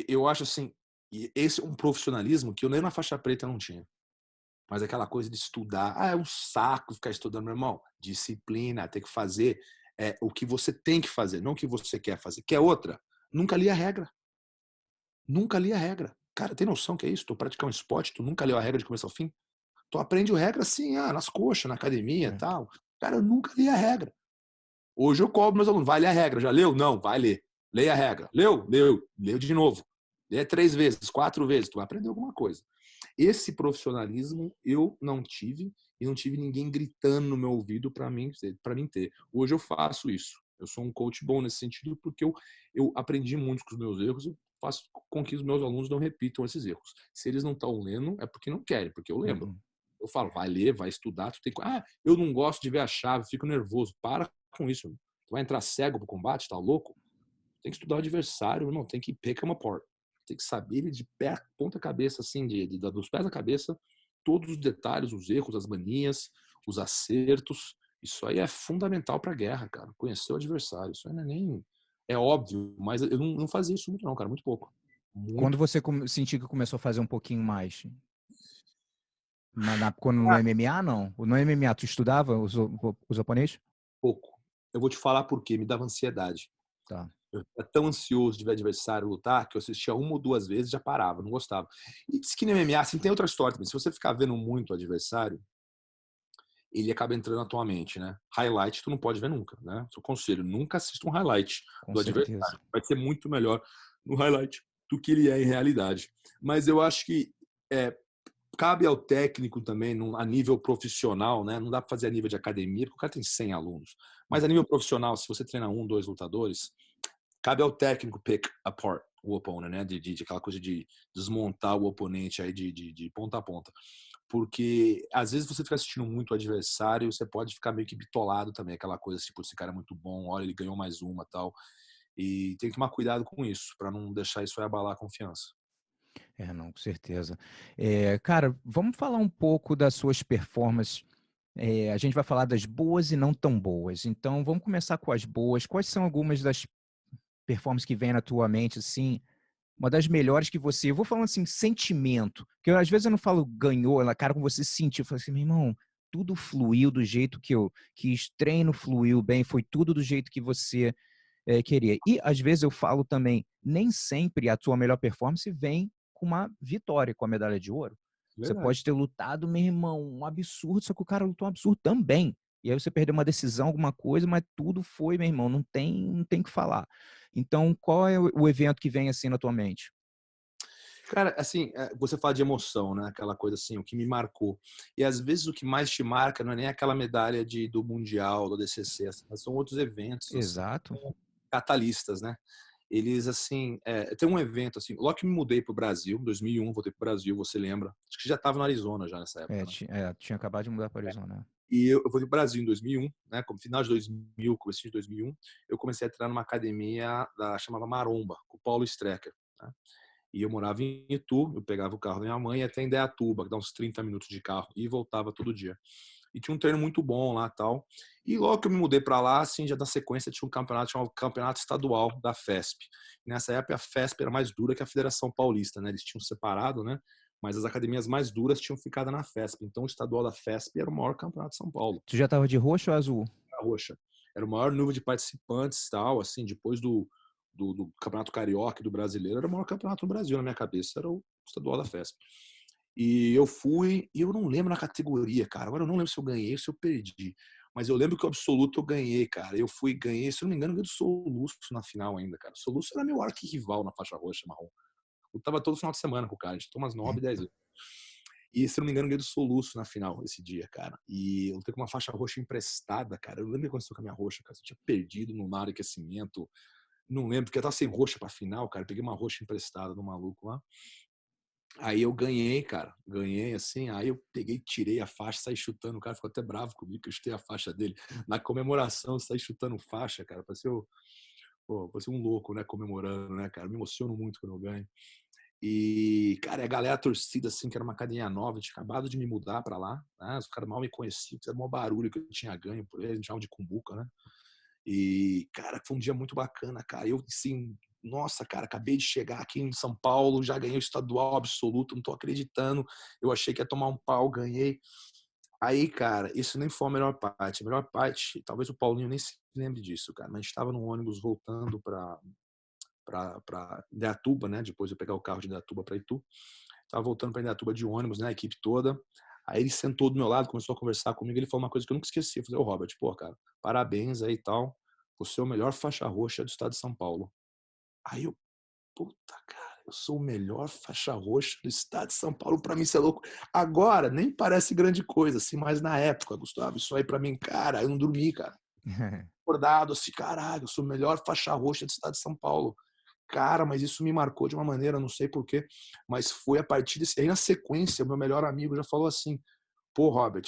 eu acho assim, e esse é um profissionalismo que eu nem na faixa preta não tinha. Mas aquela coisa de estudar, é um saco ficar estudando, meu irmão. Disciplina, tem que fazer o que você tem que fazer, não o que você quer fazer. Quer outra? Nunca li a regra. Nunca li a regra. Cara, tem noção que é isso? Tu praticando um esporte, tu nunca leu a regra de começo ao fim? Tu aprende a regra assim, nas coxas, na academia e É. tal. Cara, eu nunca li a regra. Hoje eu cobro meus alunos, vai ler a regra. Já leu? Não, vai ler. Leia a regra. Leu? Leu. Leu de novo. Lê 3 vezes, 4 vezes, tu vai aprender alguma coisa. Esse profissionalismo eu não tive e não tive ninguém gritando no meu ouvido para mim ter. Hoje eu faço isso. Eu sou um coach bom nesse sentido porque eu aprendi muito com os meus erros e faço com que os meus alunos não repitam esses erros. Se eles não estão lendo, é porque não querem, porque eu lembro. Uhum. Eu falo, vai ler, vai estudar. Tu tem que... eu não gosto de ver a chave, fico nervoso. Para com isso. Tu vai entrar cego pro combate, tá louco? Tem que estudar o adversário, não tem que pick him apart. Tem que saber ele de pé, ponta cabeça, assim, dos pés à cabeça, todos os detalhes, os erros, as manias, os acertos. Isso aí é fundamental para a guerra, cara. Conhecer o adversário. Isso aí não é nem. É óbvio, mas eu não fazia isso muito, não, cara. Muito pouco. Quando Muito. você sentiu que começou a fazer um pouquinho mais? Quando no MMA, não? No MMA, tu estudava os oponentes? Pouco. Eu vou te falar por quê. Me dava ansiedade. Tá. Eu era tão ansioso de ver adversário lutar que eu assistia uma ou duas vezes e já parava, não gostava. E diz que no MMA, assim, tem outra história também. Se você ficar vendo muito o adversário, ele acaba entrando na tua mente, né? Highlight tu não pode ver nunca, né? Seu conselho, nunca assista um highlight Com do certeza. adversário. Vai ser muito melhor no highlight do que ele é em realidade. Mas eu acho que cabe ao técnico também, a nível profissional, né? Não dá para fazer a nível de academia, porque o cara tem 100 alunos. Mas a nível profissional, se você treina um, dois lutadores, cabe ao técnico pick apart o opponent, né? De aquela coisa de desmontar o oponente aí de ponta a ponta. Porque às vezes você fica assistindo muito o adversário, você pode ficar meio que bitolado também, aquela coisa tipo, esse cara é muito bom, olha, ele ganhou mais uma, tal. E tem que tomar cuidado com isso, para não deixar isso aí abalar a confiança. Não, com certeza. Cara, vamos falar um pouco das suas performances. A gente vai falar das boas e não tão boas. Então, vamos começar com as boas. Quais são algumas das performances que vêm na tua mente, assim, uma das melhores que você... Eu vou falando assim, sentimento. Porque às vezes eu não falo ganhou, cara, como você sentiu. Eu falo assim, meu irmão, tudo fluiu do jeito que eu quis, treino fluiu bem, foi tudo do jeito que você queria. E às vezes eu falo também, nem sempre a tua melhor performance vem com uma vitória, com a medalha de ouro. Você Verdade. pode ter lutado, meu irmão, um absurdo, só que o cara lutou um absurdo também. E aí você perdeu uma decisão, alguma coisa, mas tudo foi, meu irmão, não tem que falar. Então, qual é o evento que vem assim na tua mente? Cara, assim, você fala de emoção, né? Aquela coisa assim, o que me marcou. E às vezes o que mais te marca não é nem aquela medalha do Mundial, do DCC, assim, mas são outros eventos, assim, Exato. catalistas, né? Eles, assim, tem um evento, assim, logo que me mudei para o Brasil, em 2001, voltei para o Brasil, você lembra? Acho que já estava no Arizona já nessa época, né? Tinha acabado de mudar para Arizona. E eu voltei para o Brasil em 2001, né? Como final de 2000, começo de 2001, eu comecei a treinar numa academia chamava Maromba, com o Paulo Strecker, né? E eu morava em Itu, eu pegava o carro da minha mãe e ia até Indaiatuba, que dá uns 30 minutos de carro, e voltava todo dia. E tinha um treino muito bom lá tal. E logo que eu me mudei para lá, assim, já na sequência tinha um campeonato chamado Campeonato Estadual da FESP. E nessa época a FESP era mais dura que a Federação Paulista, né? Eles tinham separado, né? Mas as academias mais duras tinham ficado na FESP. Então o estadual da FESP era o maior campeonato de São Paulo, Tu já estava de roxo ou azul? a roxa. Era o maior número de participantes, tal, assim, depois do Campeonato Carioca e do Brasileiro, era o maior campeonato no Brasil, na minha cabeça, era o estadual da FESP. E eu fui, e eu não lembro na categoria, cara. Agora eu não lembro se eu ganhei ou se eu perdi. Mas eu lembro que o absoluto eu ganhei, cara. Eu fui, ganhei, se eu não me engano, eu ganhei do Soluço na final ainda, cara. O Soluço era meu arquirrival na faixa roxa marrom. Eu tava todo final de semana com o cara, a gente toma umas 9, 10 vezes. E, se eu não me engano, eu ganhei do Soluço na final esse dia, cara. E eu tenho uma faixa roxa emprestada, cara. Eu lembro que aconteceu com a minha roxa, cara. Eu tinha perdido no mar aquecimento. Não lembro, porque eu tava sem roxa pra final, cara. Eu peguei uma roxa emprestada do maluco lá. Aí eu ganhei, cara. Ganhei assim. Aí eu peguei, tirei a faixa, saí chutando. O cara ficou até bravo comigo, que eu chutei a faixa dele. Na comemoração, saí chutando faixa, cara. Parecia um louco, né? Comemorando, né, cara? Eu me emociono muito quando eu ganho. E, cara, a galera, a torcida, assim, que era uma academia nova, eu tinha acabado de me mudar pra lá, né? Os caras mal me conheciam, fizeram um barulho que eu tinha ganho por eles, me chamavam de cumbuca, né? E, cara, foi um dia muito bacana, cara. Eu, assim, nossa, cara, acabei de chegar aqui em São Paulo, já ganhei o estadual absoluto, não tô acreditando. Eu achei que ia tomar um pau, ganhei. Aí, cara, isso nem foi a melhor parte. A melhor parte, talvez o Paulinho nem se lembre disso, cara. Mas a gente tava no ônibus voltando pra Indaiatuba, né? Depois eu pegar o carro de Indaiatuba pra Itu. Tava voltando pra Indaiatuba de ônibus, né? A equipe toda. Aí ele sentou do meu lado, começou a conversar comigo. Ele falou uma coisa que eu nunca esqueci. Eu falei, ô Robert, pô, cara, parabéns aí e tal. Você é o melhor faixa roxa do estado de São Paulo. Aí eu, puta, cara, eu sou o melhor faixa roxa do estado de São Paulo. Pra mim, isso é louco. Agora, nem parece grande coisa, assim, mas na época, Gustavo, isso aí pra mim, cara, eu não dormi, cara. Acordado, assim, caralho, eu sou o melhor faixa roxa do estado de São Paulo. Cara, mas isso me marcou de uma maneira, não sei porquê, mas foi a partir desse. Aí na sequência, o meu melhor amigo já falou assim: pô, Robert,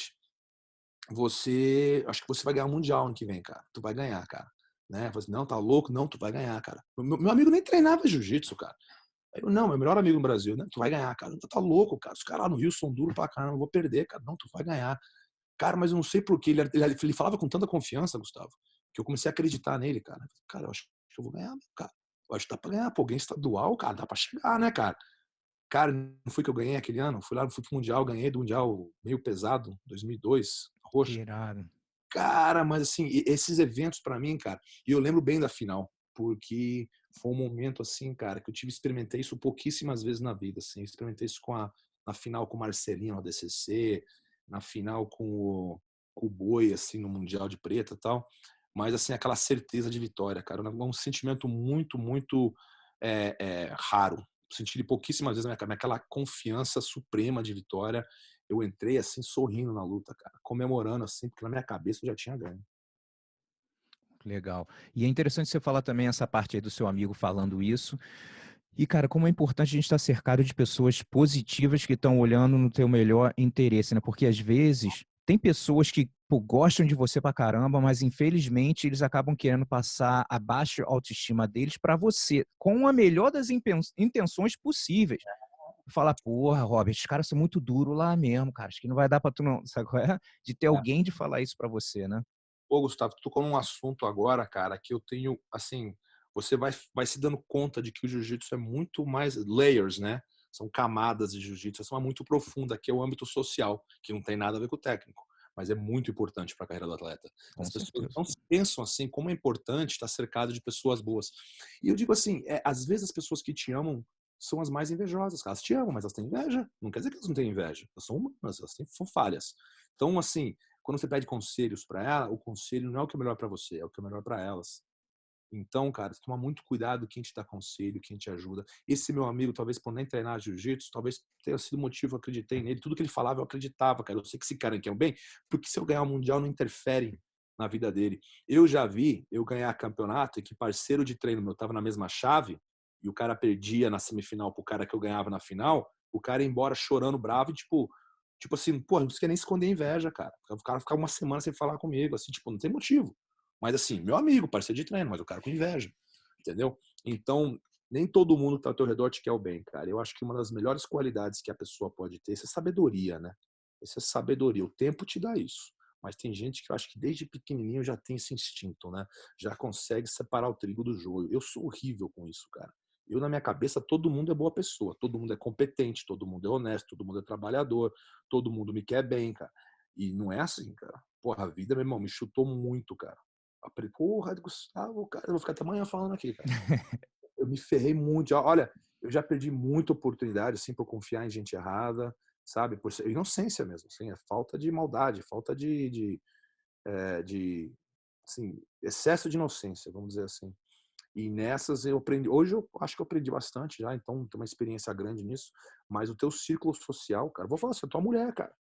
acho que você vai ganhar o Mundial ano que vem, cara. Tu vai ganhar, cara. Né? Eu falei assim, não, tá louco? Não, tu vai ganhar, cara. Meu amigo nem treinava jiu-jitsu, cara. Aí eu, não, meu melhor amigo no Brasil, né? Tu vai ganhar, cara. Tu tá louco, cara. Os caras lá no Rio são duros pra caramba, eu vou perder, cara. Não, tu vai ganhar. Cara, mas eu não sei porquê. Ele falava com tanta confiança, Gustavo, que eu comecei a acreditar nele, cara. Cara, eu acho que eu vou ganhar, cara. Eu acho que dá pra ganhar. Pô, alguém estadual, cara, dá pra chegar, né, cara? Cara, não foi que eu ganhei aquele ano? Fui lá, fui pro Mundial, ganhei do Mundial meio pesado, 2002, Que roxa. irado. Cara, mas assim, esses eventos pra mim, cara, e eu lembro bem da final, porque foi um momento assim, cara, que eu experimentei isso pouquíssimas vezes na vida, assim, eu experimentei isso na final com o Marcelinho no ADCC, na final com o Boi, assim, no Mundial de Preta e tal, mas assim, aquela certeza de vitória, cara, é um sentimento muito, muito raro, senti pouquíssimas vezes na minha vida, aquela confiança suprema de vitória. Eu entrei assim, sorrindo na luta, cara, comemorando assim, porque na minha cabeça eu já tinha ganho. Legal. E é interessante você falar também essa parte aí do seu amigo falando isso. E, cara, como é importante a gente estar cercado de pessoas positivas que estão olhando no teu melhor interesse, né? Porque às vezes tem pessoas que, pô, gostam de você pra caramba, mas infelizmente eles acabam querendo passar a baixa autoestima deles pra você, com a melhor das intenções possíveis. Falar, porra, Robert, os caras são muito duros lá mesmo, cara. Acho que não vai dar pra tu não, sabe qual é? De ter É. alguém de falar isso pra você, né? Pô, Gustavo, tu tocou num assunto agora, cara, que eu tenho, assim, você vai se dando conta de que o jiu-jitsu é muito mais layers, né? São camadas de jiu-jitsu, essa é uma muito profunda, que é o âmbito social, que não tem nada a ver com o técnico, mas é muito importante para a carreira do atleta. Com As pessoas certeza. não pensam assim, como é importante estar cercado de pessoas boas. E eu digo assim, às vezes as pessoas que te amam são as mais invejosas, elas te amam, mas elas têm inveja. Não quer dizer que elas não têm inveja, elas são humanas, elas têm falhas. Então, assim, quando você pede conselhos para ela, o conselho não é o que é melhor para você, é o que é melhor para elas. Então, cara, você toma muito cuidado quem te dá conselho, quem te ajuda. Esse meu amigo, talvez por nem treinar jiu-jitsu, talvez tenha sido o motivo, eu acreditei nele. Tudo que ele falava, eu acreditava, cara. Eu sei que esse cara quer o bem, porque se eu ganhar o Mundial, não interfere na vida dele. Eu já vi eu ganhar campeonato e que parceiro de treino meu tava na mesma chave e o cara perdia na semifinal pro cara que eu ganhava na final, o cara ia embora chorando bravo e tipo assim, pô, não quer nem esconder inveja, cara. O cara ficar uma semana sem falar comigo, assim, tipo, não tem motivo. Mas assim, meu amigo, parceiro de treino, mas o cara com inveja, entendeu? Então, nem todo mundo que tá ao teu redor te quer o bem, cara. Eu acho que uma das melhores qualidades que a pessoa pode ter, isso é sabedoria, né? Isso é sabedoria. O tempo te dá isso. Mas tem gente que eu acho que desde pequenininho já tem esse instinto, né? Já consegue separar o trigo do joio. Eu sou horrível com isso, cara. Eu, na minha cabeça, todo mundo é boa pessoa, todo mundo é competente, todo mundo é honesto, todo mundo é trabalhador, todo mundo me quer bem, cara. E não é assim, cara. Porra, a vida, meu irmão, me chutou muito, cara. Porra, Gustavo, cara, eu vou ficar até amanhã falando aqui, cara. Eu me ferrei muito. Olha, eu já perdi muita oportunidade, assim, por confiar em gente errada, sabe? Por ser inocência mesmo, assim, é falta de maldade, falta de assim, excesso de inocência, vamos dizer assim. E nessas eu aprendi. Hoje eu acho que eu aprendi bastante já, então tenho uma experiência grande nisso. Mas o teu círculo social, cara, vou falar assim, a tua mulher, cara,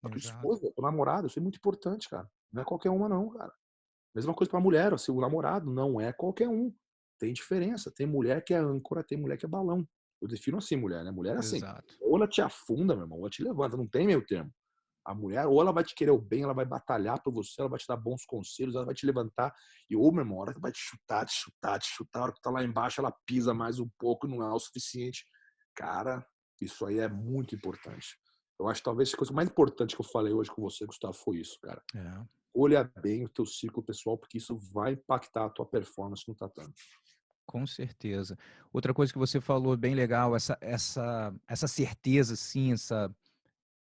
a tua Exato. esposa, a tua namorada, isso é muito importante, cara. Não é qualquer uma, não, cara. Mesma coisa pra mulher, assim, o namorado não é qualquer um. Tem diferença. Tem mulher que é âncora, tem mulher que é balão. Eu defino assim, mulher, né? Mulher é assim. Exato. Ou ela te afunda, meu irmão, ou ela te levanta, não tem meio termo. A mulher, ou ela vai te querer o bem, ela vai batalhar por você, ela vai te dar bons conselhos, ela vai te levantar. E, ou, meu irmão, a hora que vai te chutar, te chutar, te chutar, a hora que tá lá embaixo, ela pisa mais um pouco e não é o suficiente. Cara, isso aí é muito importante. Eu acho que talvez a coisa mais importante que eu falei hoje com você, Gustavo, foi isso, cara. É. Olha bem o teu ciclo pessoal, porque isso vai impactar a tua performance no tatame. Com certeza. Outra coisa que você falou bem legal, essa certeza, assim,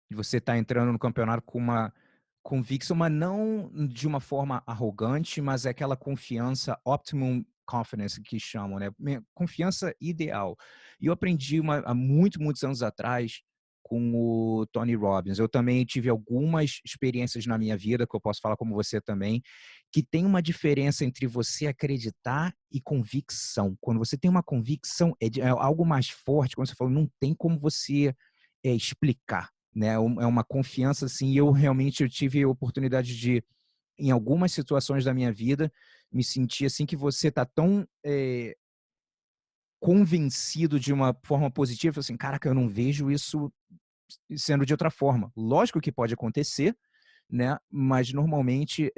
de você estar entrando no campeonato com uma convicção, mas não de uma forma arrogante, mas é aquela confiança, optimum confidence que chamam, né? Confiança ideal. E eu aprendi há muitos anos atrás com o Tony Robbins. Eu também tive algumas experiências na minha vida, que eu posso falar como você também, que tem uma diferença entre você acreditar e convicção. Quando você tem uma convicção, é algo mais forte, quando você fala, não tem como você explicar, né? É uma confiança, assim, eu realmente eu tive a oportunidade de, em algumas situações da minha vida, me sentir assim que você tá tão convencido de uma forma positiva, assim, caraca, eu não vejo isso sendo de outra forma. Lógico que pode acontecer, né? Mas normalmente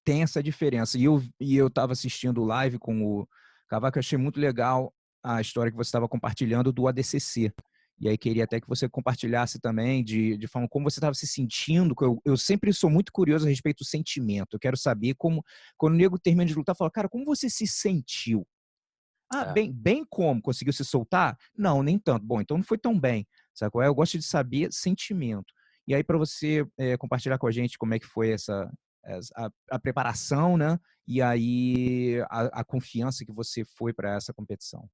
tem essa diferença. E eu estava assistindo live com o Cavaco, eu achei muito legal a história que você estava compartilhando do ADCC. E aí queria até que você compartilhasse também de forma como você estava se sentindo. Eu sempre sou muito curioso a respeito do sentimento. Eu quero saber como, quando o nego termina de lutar, fala, cara, como você se sentiu? Ah, É. bem como? Conseguiu se soltar? Não, nem tanto. Bom, então não foi tão bem. Sabe qual é? Eu gosto de saber sentimento. E aí, para você compartilhar com a gente como é que foi a preparação, né? E aí a confiança que você foi para essa competição.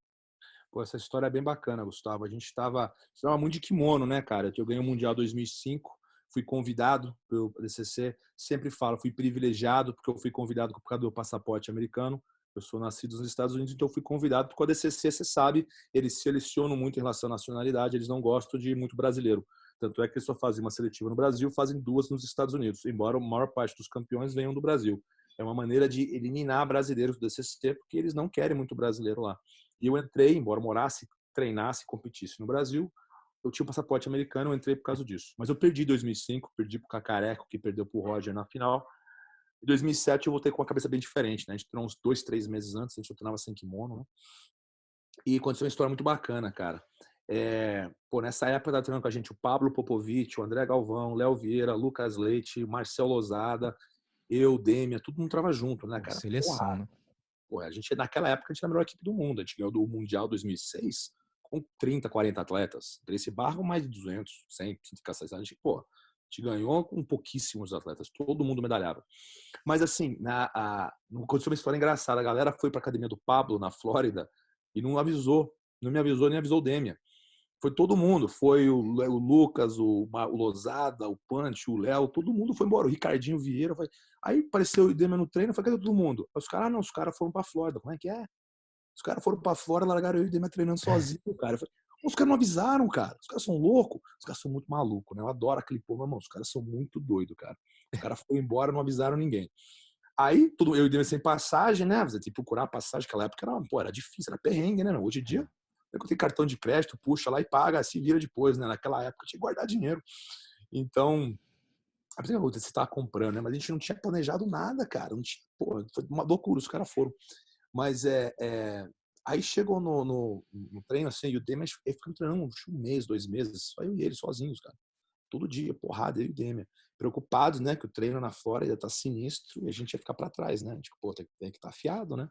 Pô, essa história é bem bacana, Gustavo. A gente estava muito de kimono, né, cara? Eu ganhei o Mundial 2005, fui convidado pelo DCC. Sempre falo, fui privilegiado porque eu fui convidado por causa do passaporte americano. Eu sou nascido nos Estados Unidos, então eu fui convidado porque o DCC, você sabe, eles selecionam muito em relação à nacionalidade, eles não gostam de muito brasileiro. Tanto é que eles só fazem uma seletiva no Brasil, fazem duas nos Estados Unidos, embora a maior parte dos campeões venham do Brasil. É uma maneira de eliminar brasileiros do DCC, porque eles não querem muito brasileiro lá. E eu entrei, embora morasse, treinasse, competisse no Brasil, eu tinha o passaporte americano, eu entrei por causa disso. Mas eu perdi em 2005, perdi pro Cacareco, que perdeu pro Roger na final. Em 2007 eu voltei com uma cabeça bem diferente, né? A gente treinou uns 2, 3 meses antes, a gente treinava sem kimono, né? E aconteceu uma história muito bacana, cara. Nessa época tava treinando com a gente o Pablo Popovich, o André Galvão, Léo Vieira, Lucas Leite, Marcel Lozada, eu, Dêmia, todo mundo trava junto, né, Pô, cara? seleção, Porra, né? Pô, a gente, naquela época, a gente era a melhor equipe do mundo. A gente ganhou do Mundial 2006 com 30, 40 atletas. Gracie Barra, mais de 200, 100, 100 a gente, pô, a gente ganhou com pouquíssimos atletas. Todo mundo medalhava. Mas, assim, aconteceu uma história engraçada. A galera foi para a academia do Pablo, na Flórida, e não avisou. Não me avisou, nem avisou o Demian. Foi todo mundo. Foi o Lucas, o Lozada, o Punch, o Léo, todo mundo foi embora. O Ricardinho Vieira. Aí apareceu o Demian no treino. Eu falei, cadê todo mundo? Aí os caras, não, os caras foram pra Flórida. Como é que é? Os caras foram pra fora, largaram eu e o Demian treinando sozinho, cara. Eu falei, os caras não avisaram, cara. Os caras são loucos. Os caras são muito malucos, né? Eu adoro aquele povo, mas, mano, os caras são muito doidos, cara. Os caras foram embora, não avisaram ninguém. Aí, eu e o Demian sem passagem, né? Você tem que procurar a passagem. Naquela época era difícil, era perrengue, né? Hoje em dia, eu tenho cartão de crédito, puxa lá e paga, se vira depois, né? Naquela época eu tinha que guardar dinheiro. Então, você estava comprando, né? Mas a gente não tinha planejado nada, cara. Não tinha, pô, foi uma loucura, os caras foram. Mas aí chegou no treino, assim, e o Demian ficou treinando um mês, 2 meses, só eu e ele sozinhos, cara. Todo dia, porrada, eu e o Demian. Preocupados, né? Que o treino na Flórida tá sinistro e a gente ia ficar para trás, né? Tipo, pô, tem que estar afiado, né?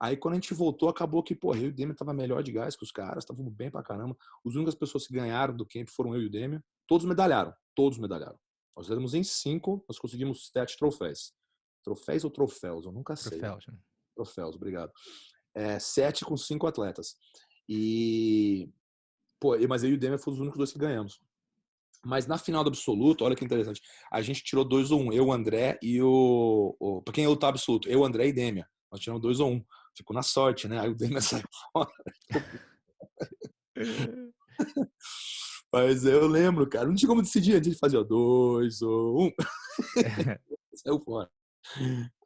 Aí quando a gente voltou, acabou que, pô, eu e o Demian tava melhor de gás que os caras, estavam bem pra caramba. As únicas pessoas que ganharam do camp foram eu e o Demian. Todos medalharam, todos medalharam. Nós éramos em 5, nós conseguimos 7 troféus. Troféus ou troféus? Eu nunca sei. Troféus, né? Troféus, obrigado. 7 com 5 atletas. E, pô, mas eu e o Demian fomos os únicos dois que ganhamos. Mas na final do absoluto, olha que interessante, a gente tirou 2 ou 1, eu, o André e pra quem é lutar absoluto, eu, André e Demian. Nós tiramos 2 ou 1. Ficou na sorte, né? Aí o Demian saiu fora. Mas eu lembro, cara, não tinha como decidir, a gente fazia 2 ou 1. Saiu fora.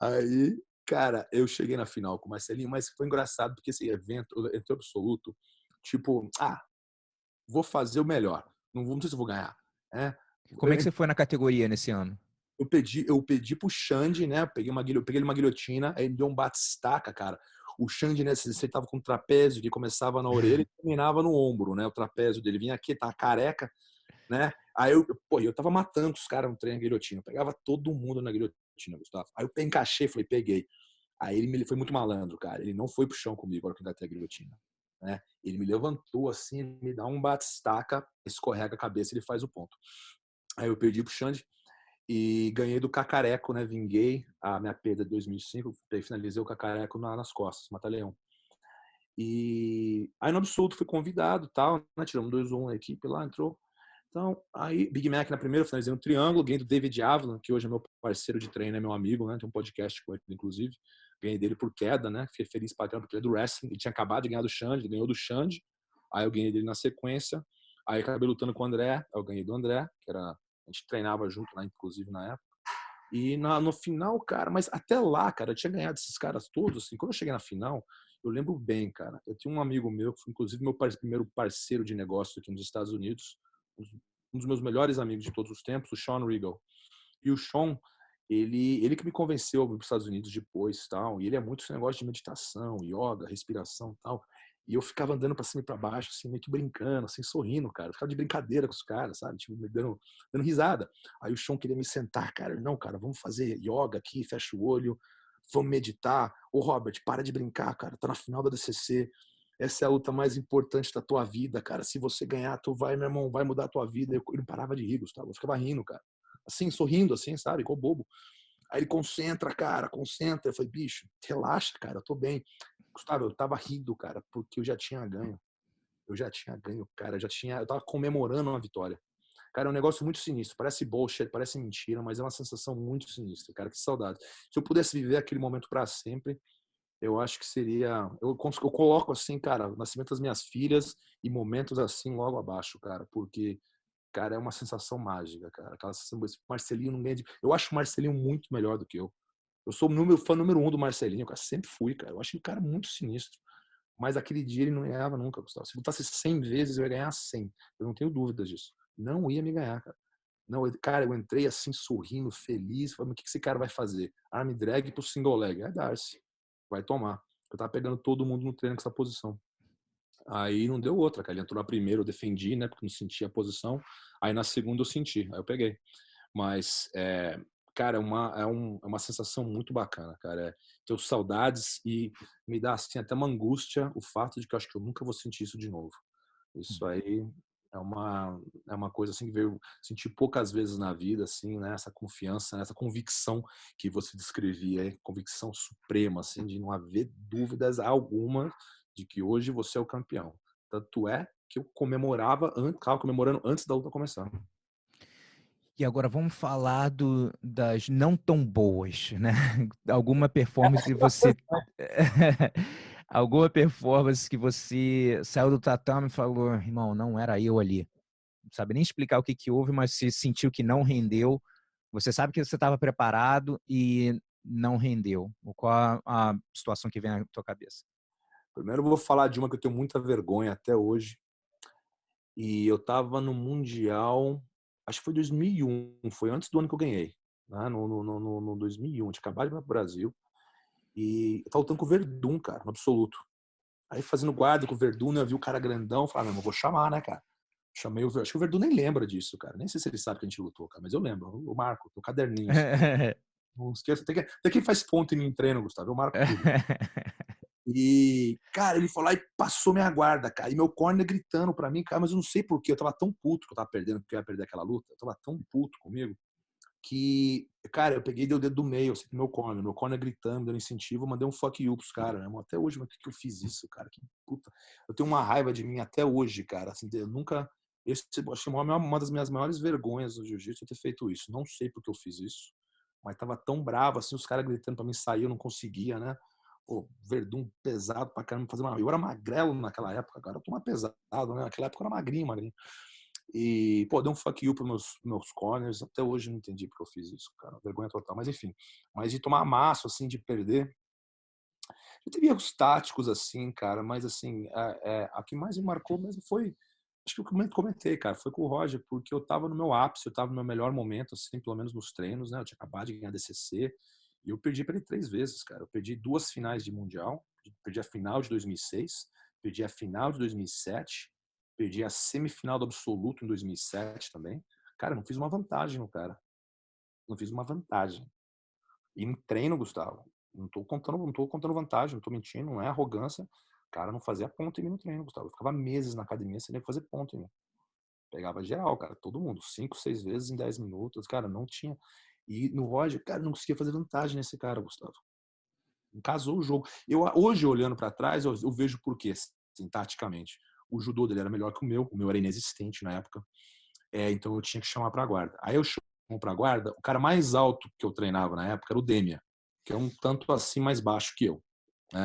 Aí, cara, eu cheguei na final com o Marcelinho, mas foi engraçado porque esse evento, entre absoluto, tipo, vou fazer o melhor. Não sei se eu vou ganhar. Né? Como é que você foi na categoria nesse ano? Eu pedi pro Xande, né? Eu peguei uma guilhotina, aí ele me deu um batistaca, cara. O Xande, né? Você tava com um trapézio que começava na orelha e terminava no ombro, né? O trapézio dele vinha aqui, tá careca, né? Aí eu tava matando os caras no treino na guilhotina. Eu pegava todo mundo na guilhotina, Gustavo. Aí eu encaixei, falei, peguei. Aí ele foi muito malandro, cara. Ele não foi pro chão comigo agora que eu engatei a guilhotina, né? Ele me levantou assim, me dá um bate-estaca, escorrega a cabeça e ele faz o ponto. Aí eu perdi pro Xande e ganhei do Cacareco, né? Vinguei a minha perda de 2005, finalizei o Cacareco nas costas, mata-leão. E aí no absoluto fui convidado, tal, né? Tiramos 2-1 a equipe lá, entrou. Então, aí Big Mac na primeira, finalizei um triângulo, ganhei do David Avalon, que hoje é meu parceiro de treino, é meu amigo, né? Tem um podcast com ele, inclusive. Ganhei dele por queda, né? Fiquei feliz pra caramba, porque ele é do wrestling. Ele tinha acabado de ganhar do Xande, ele ganhou do Xande. Aí eu ganhei dele na sequência. Aí acabei lutando com o André, eu ganhei do André, que era... A gente treinava junto lá, inclusive, na época. E no final, cara, mas até lá, cara, eu tinha ganhado esses caras todos, assim, quando eu cheguei na final, eu lembro bem, cara, eu tinha um amigo meu, que foi inclusive meu primeiro parceiro de negócio aqui nos Estados Unidos, um dos meus melhores amigos de todos os tempos, o Sean Regal. E o Sean, ele que me convenceu a ir para os Estados Unidos depois, tal, e ele é muito esse negócio de meditação, yoga, respiração, tal. E eu ficava andando para cima e para baixo, assim, meio que brincando, assim, sorrindo, cara. Eu ficava de brincadeira com os caras, sabe? Tipo, me dando risada. Aí o Sean queria me sentar, cara. Não, cara, vamos fazer yoga aqui, fecha o olho, vamos meditar. Ô, Robert, para de brincar, cara. Tá na final da DCC. Essa é a luta mais importante da tua vida, cara. Se você ganhar, tu vai, meu irmão, vai mudar a tua vida. Eu não parava de rir, Gustavo. Eu ficava rindo, cara. Assim, sorrindo, assim, sabe? Igual bobo. Aí ele concentra, cara, concentra. Eu falei, bicho, relaxa, cara, eu tô bem. Gustavo, eu tava rindo, cara, porque eu já tinha ganho. Eu já tinha ganho, cara. Eu tava comemorando uma vitória. Cara, é um negócio muito sinistro. Parece bullshit, parece mentira, mas é uma sensação muito sinistra, cara. Que saudade. Se eu pudesse viver aquele momento para sempre, eu acho que seria. Eu coloco assim, cara, o nascimento das minhas filhas e momentos assim logo abaixo, cara, porque, cara, é uma sensação mágica, cara. Aquela sensação, esse Marcelinho não ganha de... Eu acho o Marcelinho muito melhor do que eu. Eu sou o fã número 1 do Marcelinho, cara. Sempre fui, cara. Eu acho o cara muito sinistro. Mas aquele dia ele não ganhava nunca, Gustavo. Se lutasse 100 vezes, eu ia ganhar 100. Eu não tenho dúvidas disso. Não ia me ganhar, cara. Não, cara, eu entrei assim, sorrindo, feliz. Falei, o que esse cara vai fazer? Arm drag pro single leg. É Darcy. Vai tomar. Eu tava pegando todo mundo no treino com essa posição. Aí não deu outra, cara. Ele entrou na primeira, eu defendi, né? Porque não sentia a posição. Aí na segunda eu senti. Aí eu peguei. Mas, cara, é uma sensação muito bacana, cara. Tenho saudades e me dá, assim, até uma angústia o fato de que eu acho que eu nunca vou sentir isso de novo. Isso aí é uma coisa, assim, que veio sentir poucas vezes na vida, assim, né? Essa confiança, né? Essa convicção que você descrevia, convicção suprema, assim, de não haver dúvidas alguma de que hoje você é o campeão. Tanto é que eu estava comemorando antes da luta começar. E agora vamos falar das não tão boas, né? Alguma performance você alguma performance que você saiu do tatame e falou: "Irmão, não era eu ali". Não sabe nem explicar o que que houve, mas se sentiu que não rendeu. Você sabe que você estava preparado e não rendeu. Qual a situação que vem na tua cabeça? Primeiro eu vou falar de uma que eu tenho muita vergonha até hoje. E eu tava no Mundial, acho que foi 2001, foi antes do ano que eu ganhei, né? No 2001, tinha acabado de ir pro Brasil. E eu tava lutando com o Verdun, cara, no absoluto. Aí fazendo guarda com o Verdun, né, eu vi o cara grandão, falei, não, eu vou chamar, né, cara? Chamei o Verdun, acho que o Verdun nem lembra disso, cara. Nem sei se ele sabe que a gente lutou, cara, mas eu lembro. O Marco, o caderninho, assim. Não esqueça, até quem faz ponto em mim em treino, Gustavo, eu marco tudo. E, cara, ele foi lá e passou minha guarda, cara. E meu corner gritando pra mim, cara, mas eu não sei porquê. Eu tava tão puto que eu tava perdendo, porque eu ia perder aquela luta. Eu tava tão puto comigo que, cara, eu peguei e dei o dedo do meio, assim, pro meu corner. Meu corner gritando, dando incentivo, eu mandei um fuck you pros caras, né? Até hoje, mas por que eu fiz isso, cara? Que puta. Eu tenho uma raiva de mim até hoje, cara. Assim, eu nunca. Acho que uma das minhas maiores vergonhas no jiu-jitsu é ter feito isso. Não sei porque eu fiz isso, mas tava tão bravo, assim, os caras gritando pra mim sair, eu não conseguia, né? Pô, Verdun pesado pra caramba, eu era magrelo naquela época, cara, eu tô mais pesado, né? Naquela época eu era magrinho, magrinho. E, pô, deu um fuck you pros meus corners, até hoje não entendi porque eu fiz isso, cara, vergonha total, mas enfim. Mas de tomar amasso, assim, de perder, eu teve erros táticos, assim, cara, mas assim, a que mais me marcou mesmo foi, acho que eu comentei, cara, foi com o Roger, porque eu tava no meu ápice, eu tava no meu melhor momento, assim, pelo menos nos treinos, né? Eu tinha acabado de ganhar DCC, e eu perdi pra ele 3 vezes, cara. Eu perdi 2 finais de Mundial, perdi a final de 2006, perdi a final de 2007, perdi a semifinal do Absoluto em 2007 também. Cara, eu não fiz uma vantagem no cara. Não fiz uma vantagem. E em treino, Gustavo, Não tô contando vantagem, não tô mentindo, não é arrogância. O cara não fazia ponto em mim no treino, Gustavo. Eu ficava meses na academia sem nem fazer ponto em mim. Pegava geral, cara, todo mundo, 5, 6 vezes em 10 minutos, cara, não tinha. E no Roger, cara, não conseguia fazer vantagem nesse cara, Gustavo. Não casou o jogo. Hoje, olhando para trás, eu vejo por quê, assim, taticamente. O judô dele era melhor que o meu era inexistente na época. Então eu tinha que chamar para guarda. Aí eu chamo para guarda, o cara mais alto que eu treinava na época era o Demia, que é um tanto assim mais baixo que eu.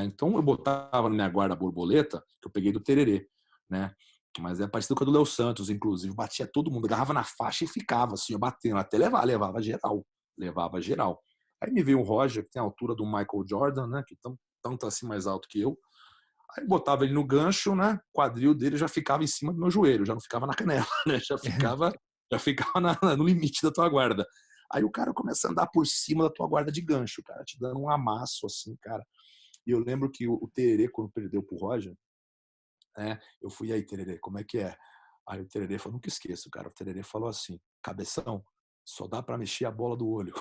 Então eu botava na minha guarda borboleta, que eu peguei do Tererê, né? Mas é parecido com a do Léo Santos, inclusive. Batia todo mundo, agarrava na faixa e ficava assim, eu batendo, até levava geral. Levava geral. Aí me veio o Roger, que tem a altura do Michael Jordan, né? Que tanto assim mais alto que eu. Aí botava ele no gancho, né? O quadril dele já ficava em cima do meu joelho, já não ficava na canela, né? Já ficava no limite da tua guarda. Aí o cara começa a andar por cima da tua guarda de gancho, cara, te dando um amasso assim, cara. E eu lembro que o Tererê, quando perdeu pro Roger, eu fui aí, Tererê, como é que é? Aí o Tererê falou, nunca esqueço, cara. O Tererê falou assim, cabeção, só dá pra mexer a bola do olho.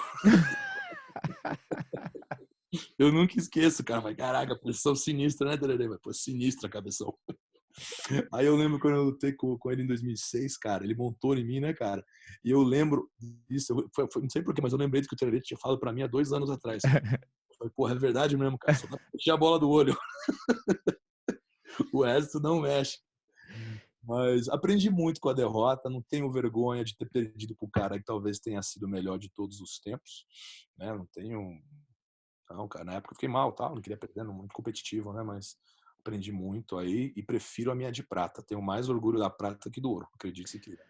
Eu nunca esqueço, cara. Mas caraca, posição sinistra, né, Tererê? Mas, pô, sinistra, cabeção. Aí eu lembro quando eu lutei com ele em 2006, cara, ele montou em mim, né, cara? E eu lembro disso, não sei porquê, mas eu lembrei do que o Tererê tinha falado pra mim há 2 anos atrás, cara. Eu falei, porra, é verdade mesmo, cara. Só dá pra mexer a bola do olho. O resto não mexe. Mas aprendi muito com a derrota, não tenho vergonha de ter perdido pro cara que talvez tenha sido o melhor de todos os tempos, né? Não tenho, não, cara, na época eu fiquei mal, tal, não queria perder, não, muito competitivo, né? Mas aprendi muito aí e prefiro a minha de prata. Tenho mais orgulho da prata que do ouro, acredite se quiser.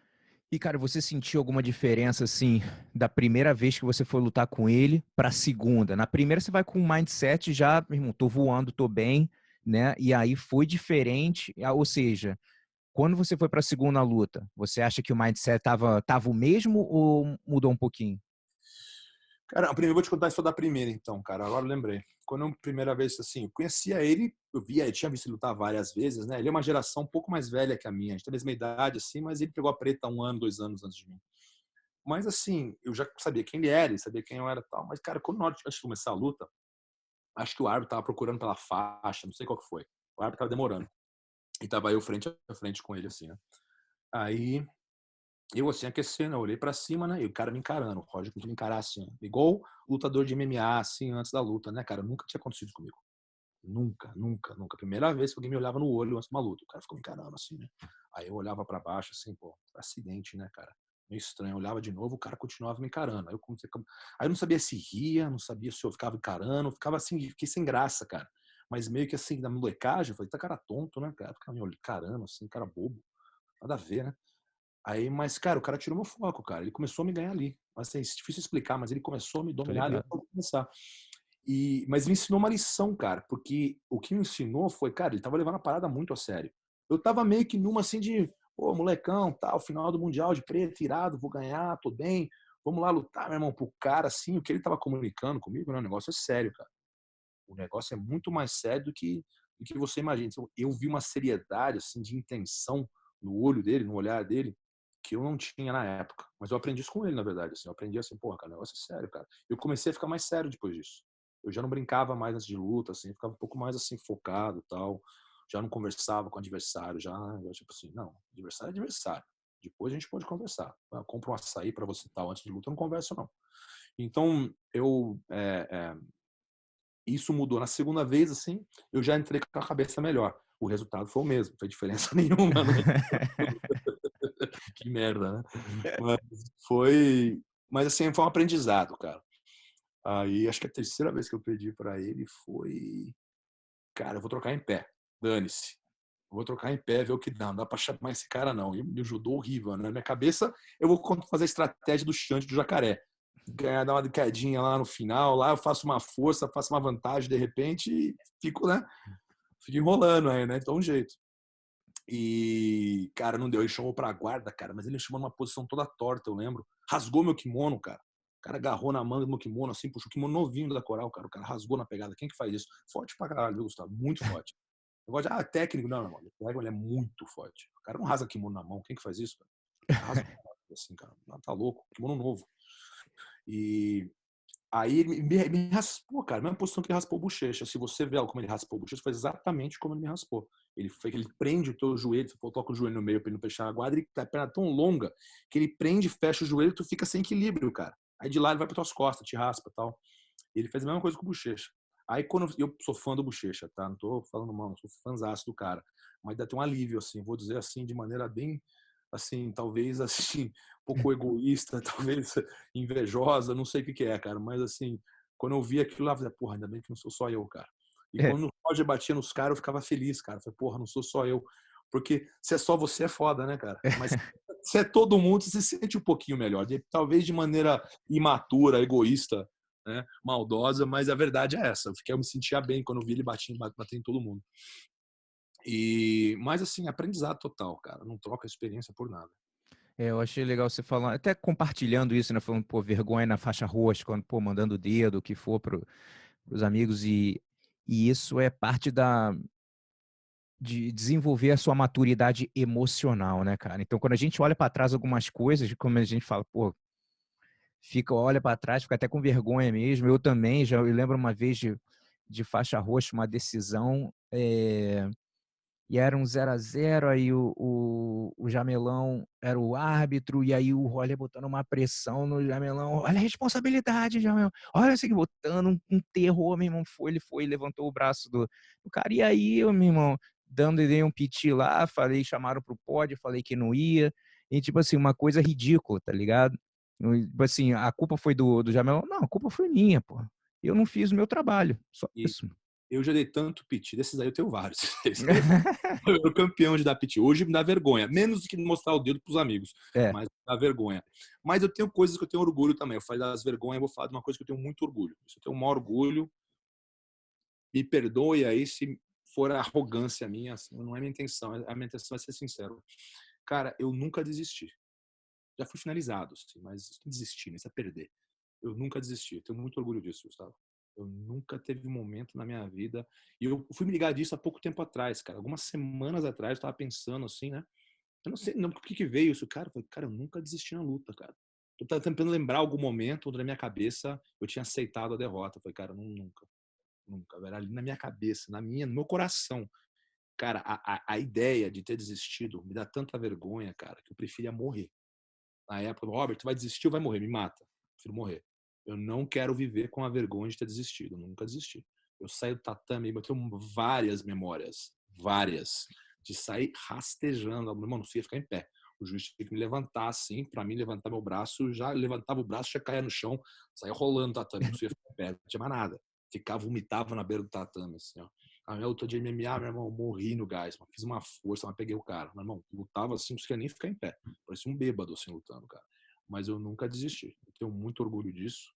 E, cara, você sentiu alguma diferença, assim, da primeira vez que você foi lutar com ele pra segunda? Na primeira você vai com um mindset já, meu irmão, tô voando, tô bem, né? E aí foi diferente, ou seja, quando você foi pra segunda luta, você acha que o mindset tava o mesmo ou mudou um pouquinho? Cara, eu vou te contar isso da primeira, então, cara. Agora eu lembrei. Quando eu, primeira vez, assim, eu conhecia ele, eu tinha visto ele lutar várias vezes, né? Ele é uma geração um pouco mais velha que a minha. A gente tem a mesma idade, assim, mas ele pegou a preta 1 ano, 2 anos antes de mim. Mas, assim, eu já sabia quem ele era, ele sabia quem eu era e tal. Mas, cara, quando na hora de começar a luta, acho que o árbitro tava procurando pela faixa, não sei qual que foi. O árbitro tava demorando. E tava eu frente a frente com ele, assim, né? Aí eu, assim, aquecendo, eu olhei pra cima, né? E o cara me encarando. O Roger começou a me encarar assim, ó. Igual lutador de MMA, assim, antes da luta, né, cara? Nunca tinha acontecido comigo. Nunca, nunca, nunca. Primeira vez que alguém me olhava no olho antes de uma luta. O cara ficou me encarando assim, né? Aí eu olhava pra baixo, assim, pô, acidente, né, cara? Meio estranho. Eu olhava de novo, o cara continuava me encarando. Aí eu não sabia se ria, não sabia se eu ficava encarando, ficava assim, fiquei sem graça, cara. Mas meio que assim, na molecagem, eu falei, tá cara tonto, né, cara? Ficar me encarando, assim, cara bobo. Nada a ver, né? Aí, mas, cara, o cara tirou meu foco, cara. Ele começou a me ganhar ali. Assim, é difícil explicar, mas ele começou a me Tô dominar ali ligado. para começar. Mas me ensinou uma lição, cara, porque o que me ensinou foi, cara, ele tava levando a parada muito a sério. Eu tava meio que numa assim de, pô, molecão, tal, final do Mundial de preto, irado, vou ganhar, tô bem, vamos lá lutar, meu irmão, pro cara, assim, o que ele tava comunicando comigo, né, o negócio é sério, cara. O negócio é muito mais sério do que você imagina. Então, eu vi uma seriedade, assim, de intenção no olho dele, no olhar dele, que eu não tinha na época. Mas eu aprendi isso com ele, na verdade. Assim, eu aprendi assim, porra, cara, o negócio é sério, cara. Eu comecei a ficar mais sério depois disso. Eu já não brincava mais antes de luta, assim, ficava um pouco mais assim, focado e tal. Já não conversava com o adversário, já tipo assim, não, adversário é adversário. Depois a gente pode conversar. Eu compro um açaí para você tal antes de luta, eu não converso, não. Então, isso mudou. Na segunda vez, assim, eu já entrei com a cabeça melhor. O resultado foi o mesmo, não fez diferença nenhuma. Né? Que merda, né? Mas foi. Mas assim, foi um aprendizado, cara. Aí acho que a terceira vez que eu pedi para ele foi. Cara, eu vou trocar em pé. Dane-se. Eu vou trocar em pé, ver o que dá. Não dá pra chamar esse cara, não. E me ajudou horrível, né? Na minha cabeça, eu vou fazer a estratégia do chante do jacaré. Ganhar, dar uma quedinha lá no final, lá eu faço uma força, faço uma vantagem de repente e fico, né? Fico enrolando aí, né? Então, um jeito. E, cara, não deu. Ele chamou pra guarda, cara, mas ele chamou numa posição toda torta, eu lembro. Rasgou meu kimono, cara. O cara agarrou na manga do meu kimono, assim, puxou o kimono novinho da Coral, cara. O cara rasgou na pegada. Quem que faz isso? Forte pra caralho, viu, Gustavo? Muito forte. Negócio de, técnico. Não, não, ele é muito forte. O cara não rasga kimono na mão. Quem que faz isso, cara? Rasga assim, cara. Não, tá louco. Kimono novo. E Aí ele me raspou, cara, a mesma posição que ele raspou o bochecha. Se você vê como ele raspou o bochecha, foi exatamente como ele me raspou. Ele prende o teu joelho, tu coloca o joelho no meio para ele não fechar a guarda, e a perna tão longa que ele prende, fecha o joelho e tu fica sem equilíbrio, cara. Aí de lá ele vai para tuas costas, te raspa e tal. Ele fez a mesma coisa com o Bochecha. Aí quando eu sou fã do Bochecha, tá? Não tô falando mal, sou fãzaço do cara. Mas dá até um alívio, assim, vou dizer assim, de maneira bem, assim, talvez, assim, um pouco egoísta, talvez invejosa, não sei o que que é, cara. Mas, assim, quando eu vi aquilo lá, eu falei, porra, ainda bem que não sou só eu, cara. E É, quando o Roger batia nos caras, eu ficava feliz, cara. Eu falei, porra, não sou só eu. Porque se é só você, é foda, né, cara? Mas se é todo mundo, você se sente um pouquinho melhor. Talvez de maneira imatura, egoísta, né, maldosa, mas a verdade é essa. Eu me sentia bem quando eu vi ele batendo em todo mundo. Mas assim, aprendizado total, cara. Não troca a experiência por nada. eu achei legal você falar, até compartilhando isso, né? Falando, pô, vergonha na faixa roxa, quando, pô, mandando o dedo, o que for pros amigos. E isso é parte de desenvolver a sua maturidade emocional, né, cara? Então, quando a gente olha para trás algumas coisas, como a gente fala, pô, olha para trás, fica até com vergonha mesmo. Eu também, eu lembro uma vez de faixa roxa, uma decisão, e era um 0-0, aí o Jamelão era o árbitro, e aí o Roller botando uma pressão no Jamelão. Olha a responsabilidade, Jamelão. Olha isso aqui, botando um terror, meu irmão. Ele foi, levantou o braço do cara. E aí, eu, meu irmão, dei um piti lá, falei, chamaram pro pódio, falei que não ia. E, tipo assim, uma coisa ridícula, tá ligado? Tipo assim, a culpa foi do Jamelão? Não, a culpa foi minha, pô. Eu não fiz o meu trabalho, só E isso. eu já dei tanto piti, desses aí eu tenho vários. Eu era o campeão de dar piti. Hoje me dá vergonha, menos do que mostrar o dedo pros amigos, É, mas dá vergonha. Mas eu tenho coisas que eu tenho orgulho também. Eu falei das vergonhas, eu vou falar de uma coisa que eu tenho muito orgulho. Isso eu tenho um maior orgulho. Me perdoe aí se for arrogância minha, assim, não é minha intenção. A minha intenção é ser sincero. Cara, eu nunca desisti. Já fui finalizado, assim, mas isso não desistir, né? Isso é perder. Eu nunca desisti. Eu tenho muito orgulho disso, Gustavo. Eu nunca teve um momento na minha vida. E eu fui me ligar disso há pouco tempo atrás, cara. Algumas semanas atrás, eu tava pensando assim, né? Eu não sei não, por que veio isso, cara. Eu falei, cara, eu nunca desisti na luta, cara. Eu tava tentando lembrar algum momento onde na minha cabeça eu tinha aceitado a derrota. Eu falei, cara, nunca, nunca. Era ali na minha cabeça, no meu coração. Cara, a ideia de ter desistido me dá tanta vergonha, cara, que eu preferia morrer. Na época, Robert, tu vai desistir ou vai morrer? Me mata. Eu prefiro morrer. Eu não quero viver com a vergonha de ter desistido. Eu nunca desisti. Eu saí do tatame, eu tenho várias memórias, várias, de sair rastejando. Mano, não ia ficar em pé. O juiz tinha que me levantar assim, para mim levantar meu braço, já levantava o braço, já caía no chão, saía rolando o tatame, não ia ficar em pé, não tinha mais nada. Ficava, vomitava na beira do tatame, assim, ó. A minha luta de MMA, meu irmão, morri no gás, mano. Fiz uma força, mas peguei o cara. Meu irmão, lutava assim, não conseguia nem ficar em pé. Parecia um bêbado assim lutando, cara. Mas eu nunca desisti. Eu tenho muito orgulho disso.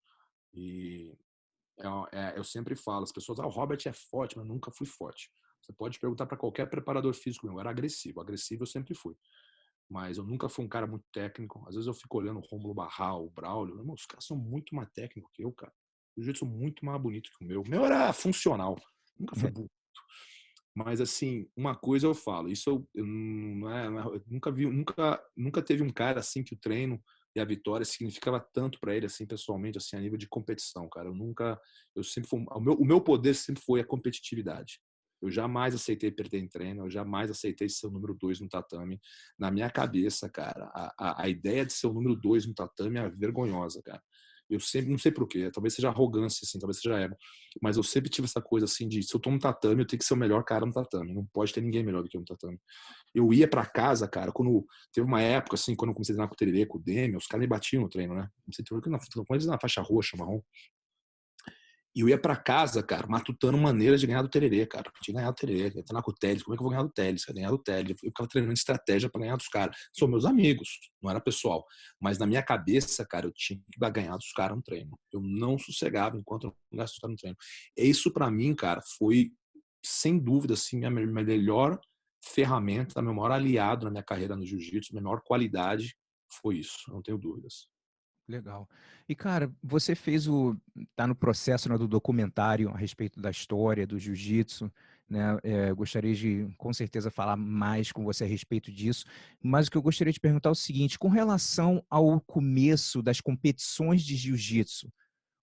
E eu sempre falo, as pessoas, o Robert é forte, mas eu nunca fui forte. Você pode perguntar para qualquer preparador físico meu, eu era agressivo. Agressivo eu sempre fui. Mas eu nunca fui um cara muito técnico. Às vezes eu fico olhando o Rômulo Barral, o Braulio. Irmão, os caras são muito mais técnicos que eu, cara. O jiu-jitsu é muito mais bonito que o meu. O meu era funcional. Nunca foi bonito. Mas assim, uma coisa eu falo, isso eu nunca vi, nunca teve um cara assim que o treino e a vitória significava tanto para ele assim pessoalmente, assim a nível de competição, cara. Eu sempre fui, o meu poder sempre foi a competitividade. Eu jamais aceitei perder em treino, eu jamais aceitei ser o número 2 no tatame. Na minha cabeça, cara, a ideia de ser o número 2 no tatame é vergonhosa, cara. Eu sempre, não sei porquê, talvez seja arrogância, assim, talvez seja ego, mas eu sempre tive essa coisa assim de, se eu tô no tatame, eu tenho que ser o melhor cara no tatame, não pode ter ninguém melhor do que eu no tatame. Eu ia pra casa, cara, quando teve uma época, assim, quando eu comecei a treinar com o Tererê, com o Demi, os caras me batiam no treino, né? Não sei se tu na faixa roxa, marrom. E eu ia pra casa, cara, matutando maneiras de ganhar do Tererê, cara. Eu tinha que ganhar do Tererê, ia treinar com o Teles. Como é que eu vou ganhar do Teles? Ganhar do Teles. Eu ficava treinando estratégia pra ganhar dos caras. São meus amigos, não era pessoal. Mas na minha cabeça, cara, eu tinha que ganhar dos caras no treino. Eu não sossegava enquanto eu não ganhasse dos caras no treino. E isso pra mim, cara, foi, sem dúvida, assim, minha melhor ferramenta, meu maior aliado na minha carreira no jiu-jitsu, minha maior qualidade foi isso, não tenho dúvidas. legal. E, cara, você tá no processo, né, do documentário a respeito da história do jiu-jitsu, né? Gostaria de, com certeza, falar mais com você a respeito disso, mas o que eu gostaria de perguntar é o seguinte, com relação ao começo das competições de jiu-jitsu,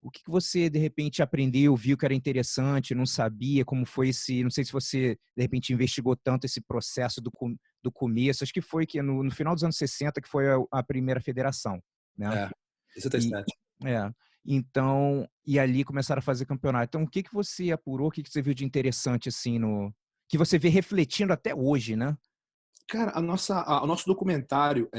O que você, de repente, aprendeu, viu que era interessante, não sabia como foi esse... Não sei se você, de repente, investigou tanto esse processo do começo. Acho que foi que no final dos anos 60 que foi a primeira federação, né? É, E, 67. é, então, e ali começaram a fazer campeonato. Então, o que que você apurou, o que que você viu de interessante, assim, que você vê refletindo até hoje, né? Cara, o nosso documentário,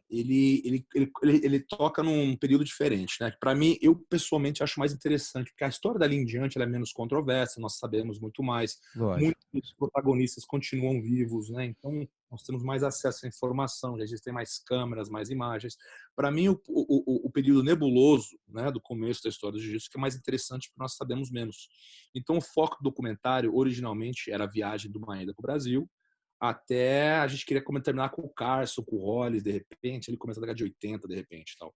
ele toca num período diferente, né? Para mim, eu pessoalmente acho mais interessante, porque a história dali em diante ela é menos controversa, nós sabemos muito mais, Lógico. muitos protagonistas continuam vivos, né? Então, nós temos mais acesso à informação, já existem mais câmeras, mais imagens. Para mim, o período nebuloso, né, do começo da história do jiu-jitsu, que é mais interessante porque nós sabemos menos. Então, o foco do documentário, originalmente, era a viagem do Maeda para o Brasil, até a gente queria terminar com o Carson, com o Hollis, de repente, ele começa a década de 80, de repente, tal.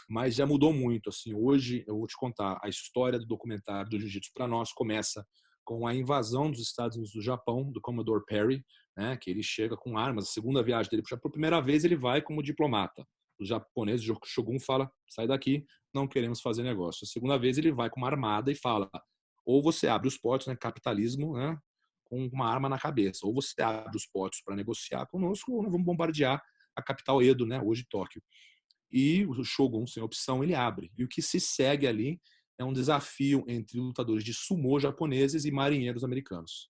Mas já mudou muito, assim, hoje eu vou te contar, a história do documentário do Jiu-Jitsu para nós começa com a invasão dos Estados Unidos do Japão, do Commodore Perry, né, que ele chega com armas, a segunda viagem dele, por primeira vez ele vai como diplomata. Os japoneses, o Shogun fala, sai daqui, não queremos fazer negócio. A segunda vez ele vai com uma armada e fala, ou você abre os portos, né, capitalismo, né, com uma arma na cabeça. Ou você abre os portos para negociar conosco, ou nós vamos bombardear a capital Edo, né, hoje Tóquio. E o Shogun, sem opção, ele abre. E o que se segue ali é um desafio entre lutadores de sumô japoneses e marinheiros americanos.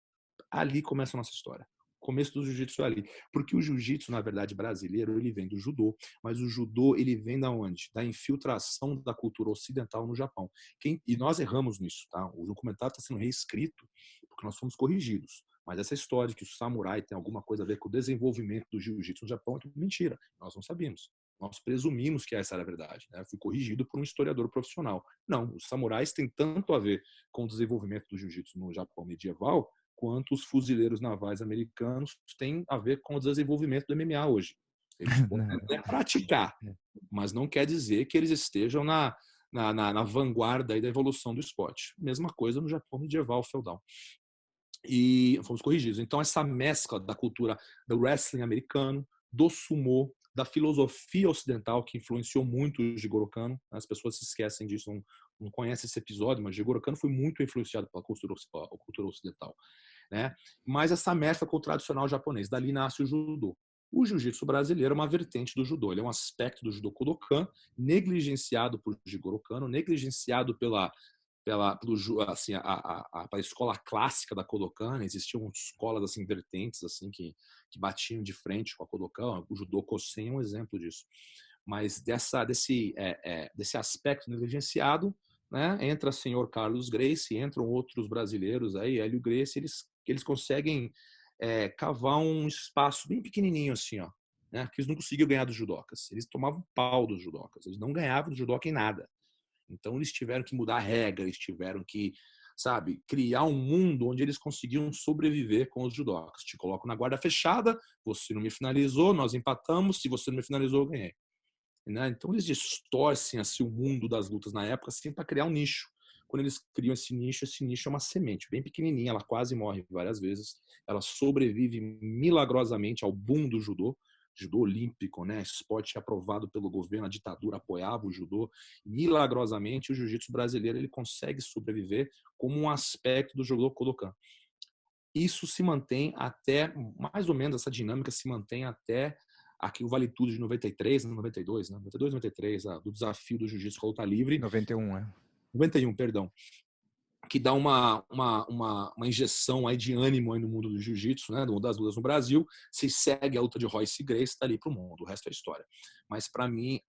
Ali começa a nossa história. O começo do jiu-jitsu é ali. Porque o jiu-jitsu, na verdade, brasileiro, ele vem do judô, mas o judô, ele vem da onde? Da infiltração da cultura ocidental no Japão. E nós erramos nisso, tá? O documentário está sendo reescrito porque nós fomos corrigidos. Mas essa história de que o samurai tem alguma coisa a ver com o desenvolvimento do jiu-jitsu no Japão é tudo mentira. Nós não sabíamos. Nós presumimos que essa era a verdade. Né? Fui corrigido por um historiador profissional. Não, os samurais têm tanto a ver com o desenvolvimento do jiu-jitsu no Japão medieval quanto os fuzileiros navais americanos têm a ver com o desenvolvimento do MMA hoje. Eles podem até praticar, mas não quer dizer que eles estejam na vanguarda aí da evolução do esporte. Mesma coisa no Japão medieval feudal. E fomos corrigidos. Então, essa mescla da cultura do wrestling americano, do sumo, da filosofia ocidental que influenciou muito o Jigoro Kano. As pessoas se esquecem disso, não conhecem esse episódio, mas Jigoro Kano foi muito influenciado pela cultura ocidental. Né? Mas essa mescla com o tradicional japonês. Dali nasce o judô. O jiu-jitsu brasileiro é uma vertente do judô. Ele é um aspecto do judô Kodokan, negligenciado por Jigoro Kano, negligenciado pela assim, a escola clássica da Kodokan. Existiam escolas assim vertentes assim que batiam de frente com a Kodokan. O judô Kosen é um exemplo disso. Mas desse aspecto negligenciado, né, entra o senhor Carlos Gracie, entram outros brasileiros aí, Hélio Gracie, eles conseguem cavar um espaço bem pequenininho assim, ó, né, que eles não conseguiam ganhar dos judocas. Eles tomavam pau dos judocas. Eles não ganhavam do judoca em nada. Então eles tiveram que mudar a regra, eles tiveram que, sabe, criar um mundo onde eles conseguiam sobreviver com os judocas. Te coloco na guarda fechada, você não me finalizou, nós empatamos, se você não me finalizou, eu ganhei. Né? Então eles distorcem assim, o mundo das lutas na época assim, para criar um nicho. Quando eles criam esse nicho é uma semente bem pequenininha, ela quase morre várias vezes, ela sobrevive milagrosamente ao boom do judô olímpico, né? Esporte aprovado pelo governo, a ditadura apoiava o judô. Milagrosamente, o jiu-jitsu brasileiro ele consegue sobreviver como um aspecto do judô Kodokan. Isso se mantém até, mais ou menos, essa dinâmica se mantém até aqui o Vale Tudo de 93, 92, né? 92, 93, do desafio do jiu-jitsu com a luta livre. 91, é. 91, perdão. Que dá uma injeção aí de ânimo aí no mundo do jiu-jitsu, né, das lutas no Brasil. Se segue a luta de Royce Gracie, está ali para o mundo, o resto é história. Mas para mim,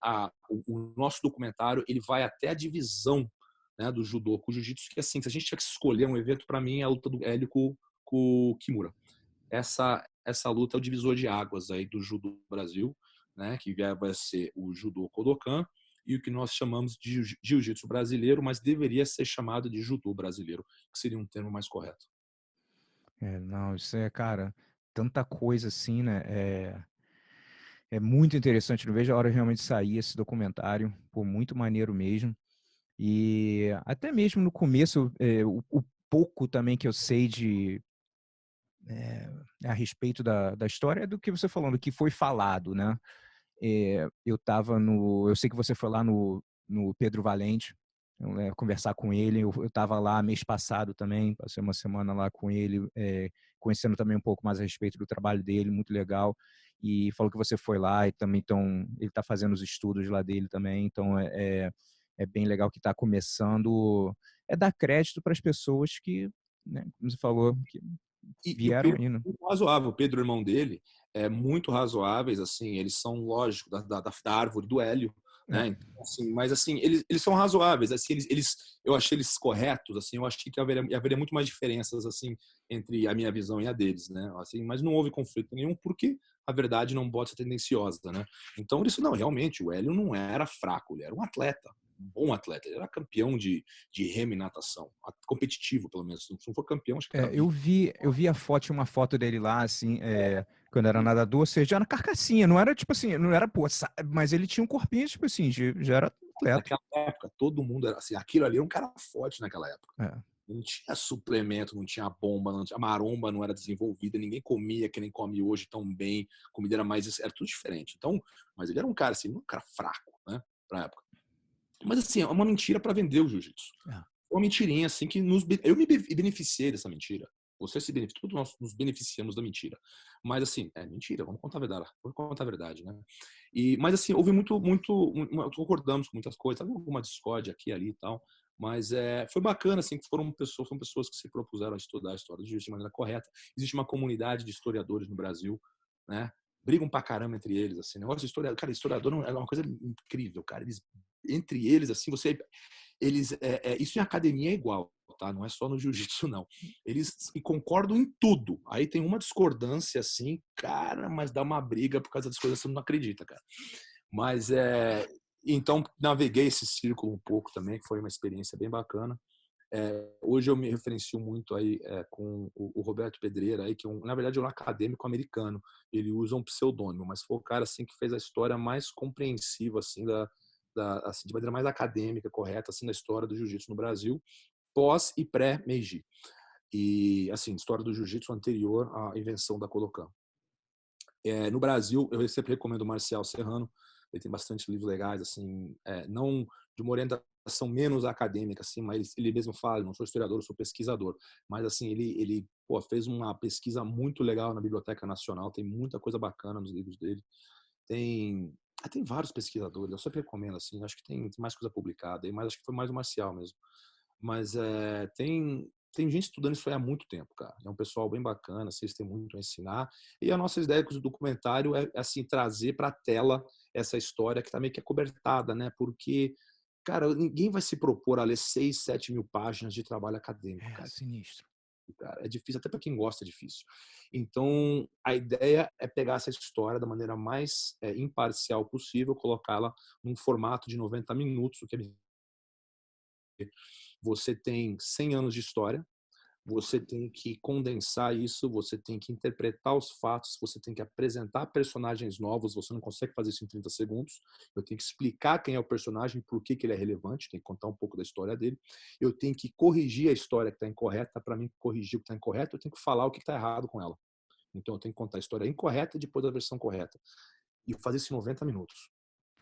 o nosso documentário ele vai até a divisão, né, do judô com o jiu-jitsu, que assim, se a gente tiver que escolher um evento, para mim é a luta do Hélio com o Kimura. Essa luta é o divisor de águas aí do judô Brasil, né, que vai ser o judô Kodokan, e o que nós chamamos de jiu-jitsu brasileiro, mas deveria ser chamado de judô brasileiro, que seria um termo mais correto. Não, isso é, cara, tanta coisa assim, né? É muito interessante. Não vejo a hora de realmente sair esse documentário. Pô, muito maneiro mesmo. E até mesmo no começo, o pouco também que eu sei a respeito da história é do que você falou, do que foi falado, né? Eu sei que você foi lá no Pedro Valente, conversar com ele. Eu estava lá mês passado também, passei uma semana lá com ele, conhecendo também um pouco mais a respeito do trabalho dele, muito legal. E falou que você foi lá e também ele está fazendo os estudos lá dele também, então é bem legal que está começando. É dar crédito para as pessoas que, né, como você falou, que E o vieram Pedro aí, é né? muito razoável, o Pedro, irmão dele, é muito razoáveis, assim, eles são, lógico, da árvore do Hélio, É, né? Então, assim, mas, assim, eles são razoáveis, assim, eu achei eles corretos, assim, eu achei que haveria muito mais diferenças, assim, entre a minha visão e a deles, né? Assim, mas não houve conflito nenhum, porque a verdade não pode ser tendenciosa, né? Então, eles, não, realmente, o Hélio não era fraco, ele era um atleta, um bom atleta, ele era campeão de remo e natação, competitivo, pelo menos, se não for campeão, acho que era eu vi a foto, uma foto dele lá, assim, quando era nadador, ou seja, era carcassinha, não era tipo assim, não era, pô, mas ele tinha um corpinho, tipo assim, já era atleta. naquela época, todo mundo era assim, aquilo ali era um cara forte naquela época. É. Não tinha suplemento, não tinha bomba, não tinha, a maromba não era desenvolvida, ninguém comia que nem come hoje tão bem, comida era mais, era tudo diferente. Então, mas ele era um cara assim, um cara fraco, né, pra época. Mas assim, é uma mentira para vender o jiu-jitsu. É. Uma mentirinha assim que eu me beneficiei dessa mentira. Você se beneficia, todos nós nos beneficiamos da mentira. Mas assim, é mentira, vamos contar a verdade, né? Mas assim, houve concordamos com muitas coisas, havia alguma discórdia aqui e ali e tal, mas foi bacana assim que foram pessoas que se propuseram a estudar a história do jiu-jitsu de maneira correta. Existe uma comunidade de historiadores no Brasil, né? Brigam pra caramba entre eles, assim, negócio de historiador, cara, historiador é uma coisa incrível, cara. Entre eles, assim, isso em academia é igual, tá? Não é só no jiu-jitsu, não. Eles concordam em tudo. Aí tem uma discordância, assim, cara, mas dá uma briga por causa das coisas que você não acredita, cara. Mas então naveguei esse círculo um pouco também, que foi uma experiência bem bacana. Hoje eu me referencio muito aí com o Roberto Pedreira aí, que na verdade é um acadêmico americano. Ele usa um pseudônimo, mas foi o cara assim que fez a história mais compreensiva assim assim, de maneira mais acadêmica, correta assim da história do jiu-jitsu no Brasil, pós e pré Meiji. E assim, história do jiu-jitsu anterior à invenção da Colocan. No Brasil, eu sempre recomendo o Marcial Serrano. Ele tem bastante livros legais, assim, não de uma orientação menos acadêmica, assim, mas ele mesmo fala, não sou historiador, eu sou pesquisador. Mas, assim, ele fez uma pesquisa muito legal na Biblioteca Nacional, tem muita coisa bacana nos livros dele. Tem vários pesquisadores, eu sempre recomendo, assim, acho que tem mais coisa publicada, mas acho que foi mais o Marcial mesmo. Mas tem gente estudando isso aí há muito tempo, cara. É um pessoal bem bacana, vocês têm muito a ensinar. E a nossa ideia com o documentário é assim, trazer para a tela essa história que está meio que acobertada, né? Porque, cara, ninguém vai se propor a ler 6, 7 mil páginas de trabalho acadêmico, É cara. sinistro. É difícil, até para quem gosta é difícil. Então, a ideia é pegar essa história da maneira mais imparcial possível, colocá-la num formato de 90 minutos, o que é você tem 100 anos de história, você tem que condensar isso, você tem que interpretar os fatos, você tem que apresentar personagens novos, você não consegue fazer isso em 30 segundos. Eu tenho que explicar quem é o personagem, por que ele é relevante, tem que contar um pouco da história dele. Eu tenho que corrigir a história que está incorreta, para mim corrigir o que está incorreto, eu tenho que falar o que está errado com ela. Então eu tenho que contar a história incorreta e depois a versão correta. E fazer isso em 90 minutos.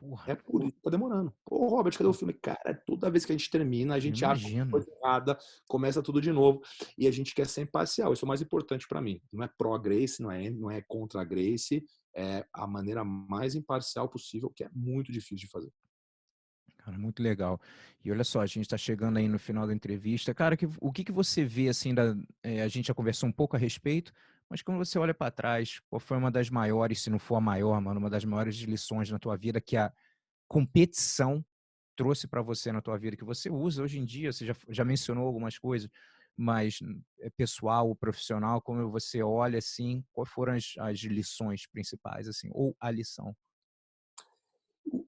Porra, É por isso que tá demorando. Ô, Robert, cadê o filme? Cara, toda vez que a gente termina, a eu gente acha uma imagino. coisa errada, começa tudo de novo. E a gente quer ser imparcial. Isso é o mais importante para mim. Não é pró-Grace, não é contra a Grace. É a maneira mais imparcial possível, que é muito difícil de fazer. Cara, muito legal. E olha só, a gente está chegando aí no final da entrevista. Cara, o que você vê, assim, a gente já conversou um pouco a respeito, mas quando você olha para trás, qual foi uma das maiores, se não for a maior, mano, uma das maiores lições na tua vida que a competição trouxe para você na tua vida, que você usa hoje em dia? Você já mencionou algumas coisas, mas pessoal, profissional, como você olha, assim, quais foram as lições principais, assim, ou a lição?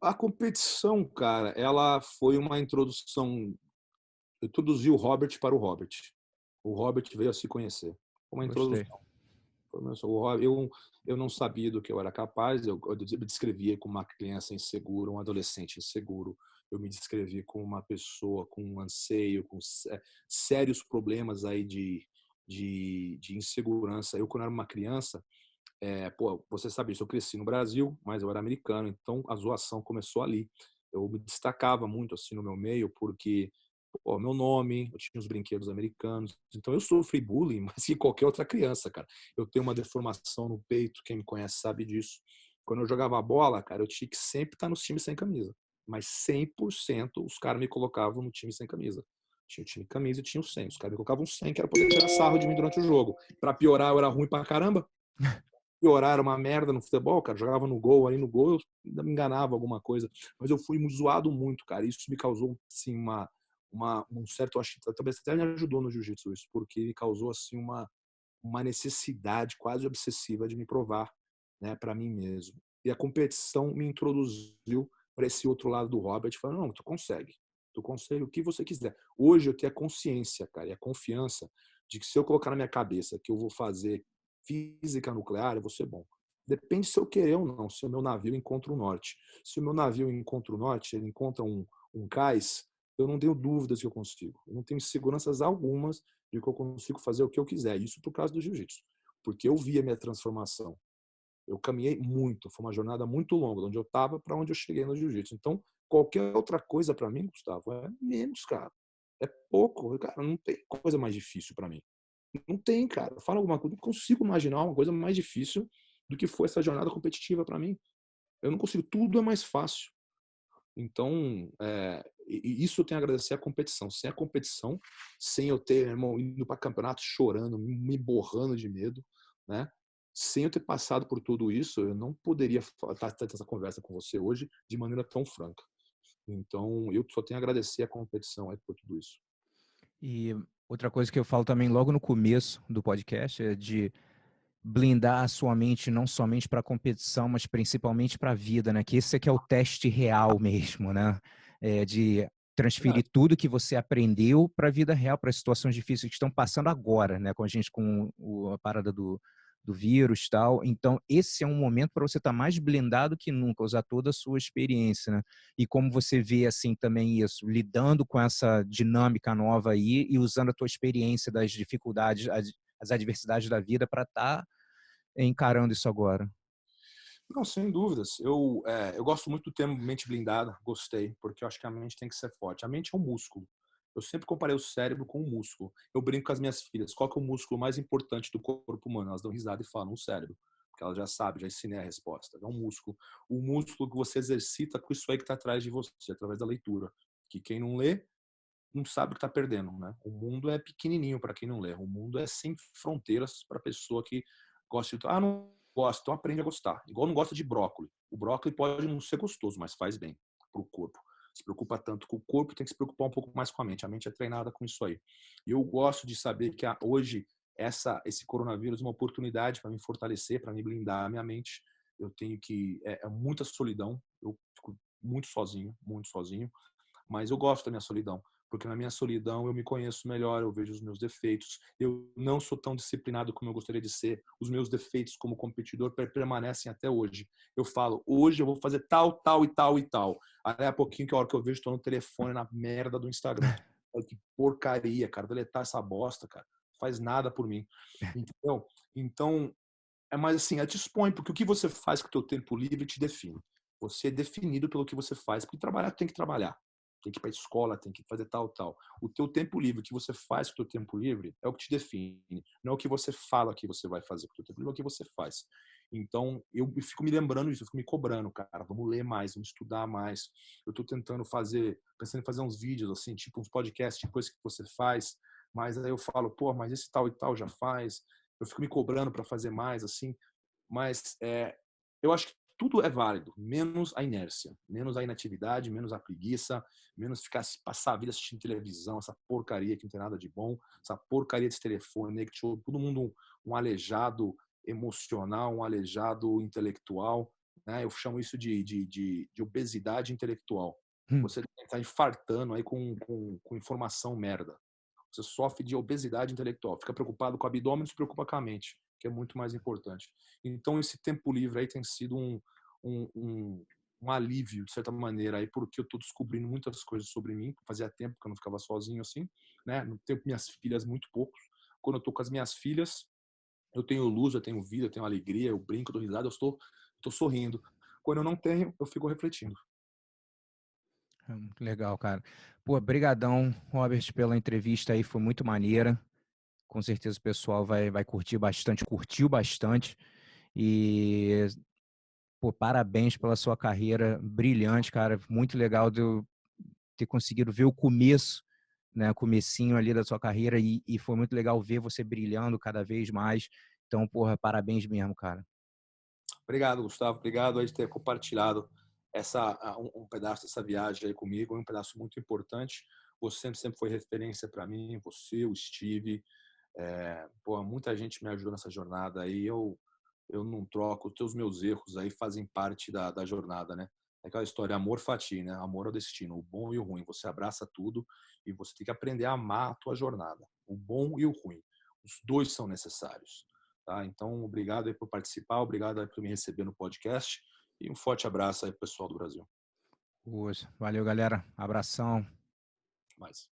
A competição, cara, ela foi uma introdução. Eu introduzi o Robert para o Robert. O Robert veio a se conhecer. Uma Gostei. introdução. Eu não sabia do que eu era capaz, eu me descrevia como uma criança insegura, um adolescente inseguro, eu me descrevia como uma pessoa com um anseio, com sérios problemas aí de insegurança. Eu, quando era uma criança, você sabe isso, eu cresci no Brasil, mas eu era americano, então a zoação começou ali. Eu me destacava muito assim no meu meio porque meu nome, eu tinha os brinquedos americanos. Então eu sofri bullying, mas que qualquer outra criança, cara. Eu tenho uma deformação no peito, quem me conhece sabe disso. Quando eu jogava bola, cara, eu tinha que sempre estar nos times sem camisa. Mas 100% os caras me colocavam no time sem camisa. Tinha o time camisa e tinha o sem. Os caras me colocavam 100, que era poder tirar sarro de mim durante o jogo. Pra piorar, eu era ruim pra caramba. Piorar era uma merda no futebol, cara. Jogava no gol, ali no gol, eu ainda me enganava alguma coisa. Mas eu fui zoado muito, cara. Isso me causou, assim, um certo... Acho que talvez até me ajudou no jiu-jitsu isso, porque me causou, assim, uma necessidade quase obsessiva de me provar, né, para mim mesmo. E a competição me introduziu para esse outro lado do Robert, falando, não, tu consegue o que você quiser. Hoje eu tenho a consciência, cara, e a confiança de que se eu colocar na minha cabeça que eu vou fazer física nuclear, eu vou ser bom. Depende se eu querer ou não, se o meu navio encontra o norte. Se o meu navio encontra o norte, ele encontra um cais, eu não tenho dúvidas que eu consigo. Eu não tenho seguranças algumas de que eu consigo fazer o que eu quiser. Isso por causa do jiu-jitsu. Porque eu vi a minha transformação. Eu caminhei muito. Foi uma jornada muito longa, de onde eu estava para onde eu cheguei no jiu-jitsu. Então, qualquer outra coisa para mim, Gustavo, é menos, cara. É pouco. Cara, não tem coisa mais difícil para mim. Não tem, cara. Fala alguma coisa. Não consigo imaginar uma coisa mais difícil do que foi essa jornada competitiva para mim. Eu não consigo. Tudo é mais fácil. Então, isso eu tenho a agradecer à competição. Sem a competição, sem eu ter, irmão, indo para campeonato chorando, me borrando de medo, né? Sem eu ter passado por tudo isso, eu não poderia estar tendo essa conversa com você hoje de maneira tão franca. Então, eu só tenho a agradecer à competição aí por tudo isso. E outra coisa que eu falo também logo no começo do podcast é de blindar a sua mente não somente para a competição, mas principalmente para a vida, né? Que esse aqui é o teste real mesmo, né? De transferir tudo que você aprendeu para a vida real, para as situações difíceis que estão passando agora, né? Com a gente, com a parada do vírus e tal. Então, esse é um momento para você estar mais blindado que nunca, usar toda a sua experiência, né? E como você vê, assim, também isso, lidando com essa dinâmica nova aí e usando a tua experiência das dificuldades, as adversidades da vida para estar encarando isso agora. Não, sem dúvidas. Eu gosto muito do termo mente blindada, gostei, porque eu acho que a mente tem que ser forte. A mente é um músculo. Eu sempre comparei o cérebro com um músculo. Eu brinco com as minhas filhas, qual que é o músculo mais importante do corpo humano? Elas dão risada e falam, o cérebro. Porque elas já sabem, já ensinei a resposta. É um músculo. O músculo que você exercita com isso aí que está atrás de você, através da leitura. Que quem não lê, não sabe o que está perdendo, né? O mundo é pequenininho para quem não lê. O mundo é sem fronteiras para a pessoa que gosta de... não gosto, então aprende a gostar. Igual não gosta de brócolis. O brócolis pode não ser gostoso, mas faz bem para o corpo. Se preocupa tanto com o corpo, tem que se preocupar um pouco mais com a mente. A mente é treinada com isso aí. E eu gosto de saber que hoje esse coronavírus é uma oportunidade para me fortalecer, para me blindar a minha mente. Eu tenho que... É muita solidão. Eu fico muito sozinho. Mas eu gosto da minha solidão, porque na minha solidão eu me conheço melhor, eu vejo os meus defeitos. Eu não sou tão disciplinado como eu gostaria de ser. Os meus defeitos como competidor permanecem até hoje. Eu falo, hoje eu vou fazer tal, tal e tal e tal. Aí a pouquinho, que a hora que eu vejo, estou no telefone, na merda do Instagram. Que porcaria, cara. Deletar essa bosta, cara. Não faz nada por mim. Entendeu? Então, é mais assim, dispõe, porque o que você faz com o teu tempo livre te define. Você é definido pelo que você faz, porque trabalhar tem que trabalhar. Tem que ir para a escola, tem que fazer tal, tal. O teu tempo livre, o que você faz com o teu tempo livre, é o que te define. Não é o que você fala que você vai fazer com o teu tempo livre, é o que você faz. Então, eu fico me lembrando disso, eu fico me cobrando, cara, vamos ler mais, vamos estudar mais. Eu estou pensando em fazer uns vídeos, assim, tipo uns podcasts, tipo esse que você faz, mas aí eu falo, pô, mas esse tal e tal já faz. Eu fico me cobrando para fazer mais, assim, mas eu acho que tudo é válido, menos a inércia, menos a inatividade, menos a preguiça, menos passar a vida assistindo televisão, essa porcaria que não tem nada de bom, essa porcaria desse telefone, né, que deixou todo mundo um aleijado emocional, um aleijado intelectual, né? Eu chamo isso de obesidade intelectual. Você está infartando aí com informação merda. Você sofre de obesidade intelectual, fica preocupado com o abdômen, não se preocupa com a mente, que é muito mais importante. Então, esse tempo livre aí tem sido um alívio, de certa maneira, aí, porque eu estou descobrindo muitas coisas sobre mim. Fazia tempo que eu não ficava sozinho assim, né? Não tenho minhas filhas muito pouco. Quando eu estou com as minhas filhas, eu tenho luz, eu tenho vida, eu tenho alegria, eu brinco, eu dou risada, eu estou sorrindo. Quando eu não tenho, eu fico refletindo. É muito legal, cara. Pô, brigadão, Robert, pela entrevista aí, foi muito maneira. Com certeza o pessoal vai curtir bastante, curtiu bastante. E, pô, parabéns pela sua carreira brilhante, cara. Muito legal de eu ter conseguido ver o começo, né, comecinho ali da sua carreira e foi muito legal ver você brilhando cada vez mais. Então, porra, parabéns mesmo, cara. Obrigado, Gustavo. Obrigado aí de ter compartilhado um pedaço dessa viagem aí comigo. É um pedaço muito importante. Você sempre foi referência para mim. Você, o Steve. Pô, muita gente me ajudou nessa jornada aí. Eu não troco. Os meus erros aí fazem parte da jornada, né? É aquela história, amor fati, né? Amor ao destino, o bom e o ruim. Você abraça tudo e você tem que aprender a amar a tua jornada. O bom e o ruim. Os dois são necessários. Tá? Então, obrigado aí por participar, obrigado aí por me receber no podcast e um forte abraço aí pro pessoal do Brasil. Poxa, valeu, galera. Abração. Mais.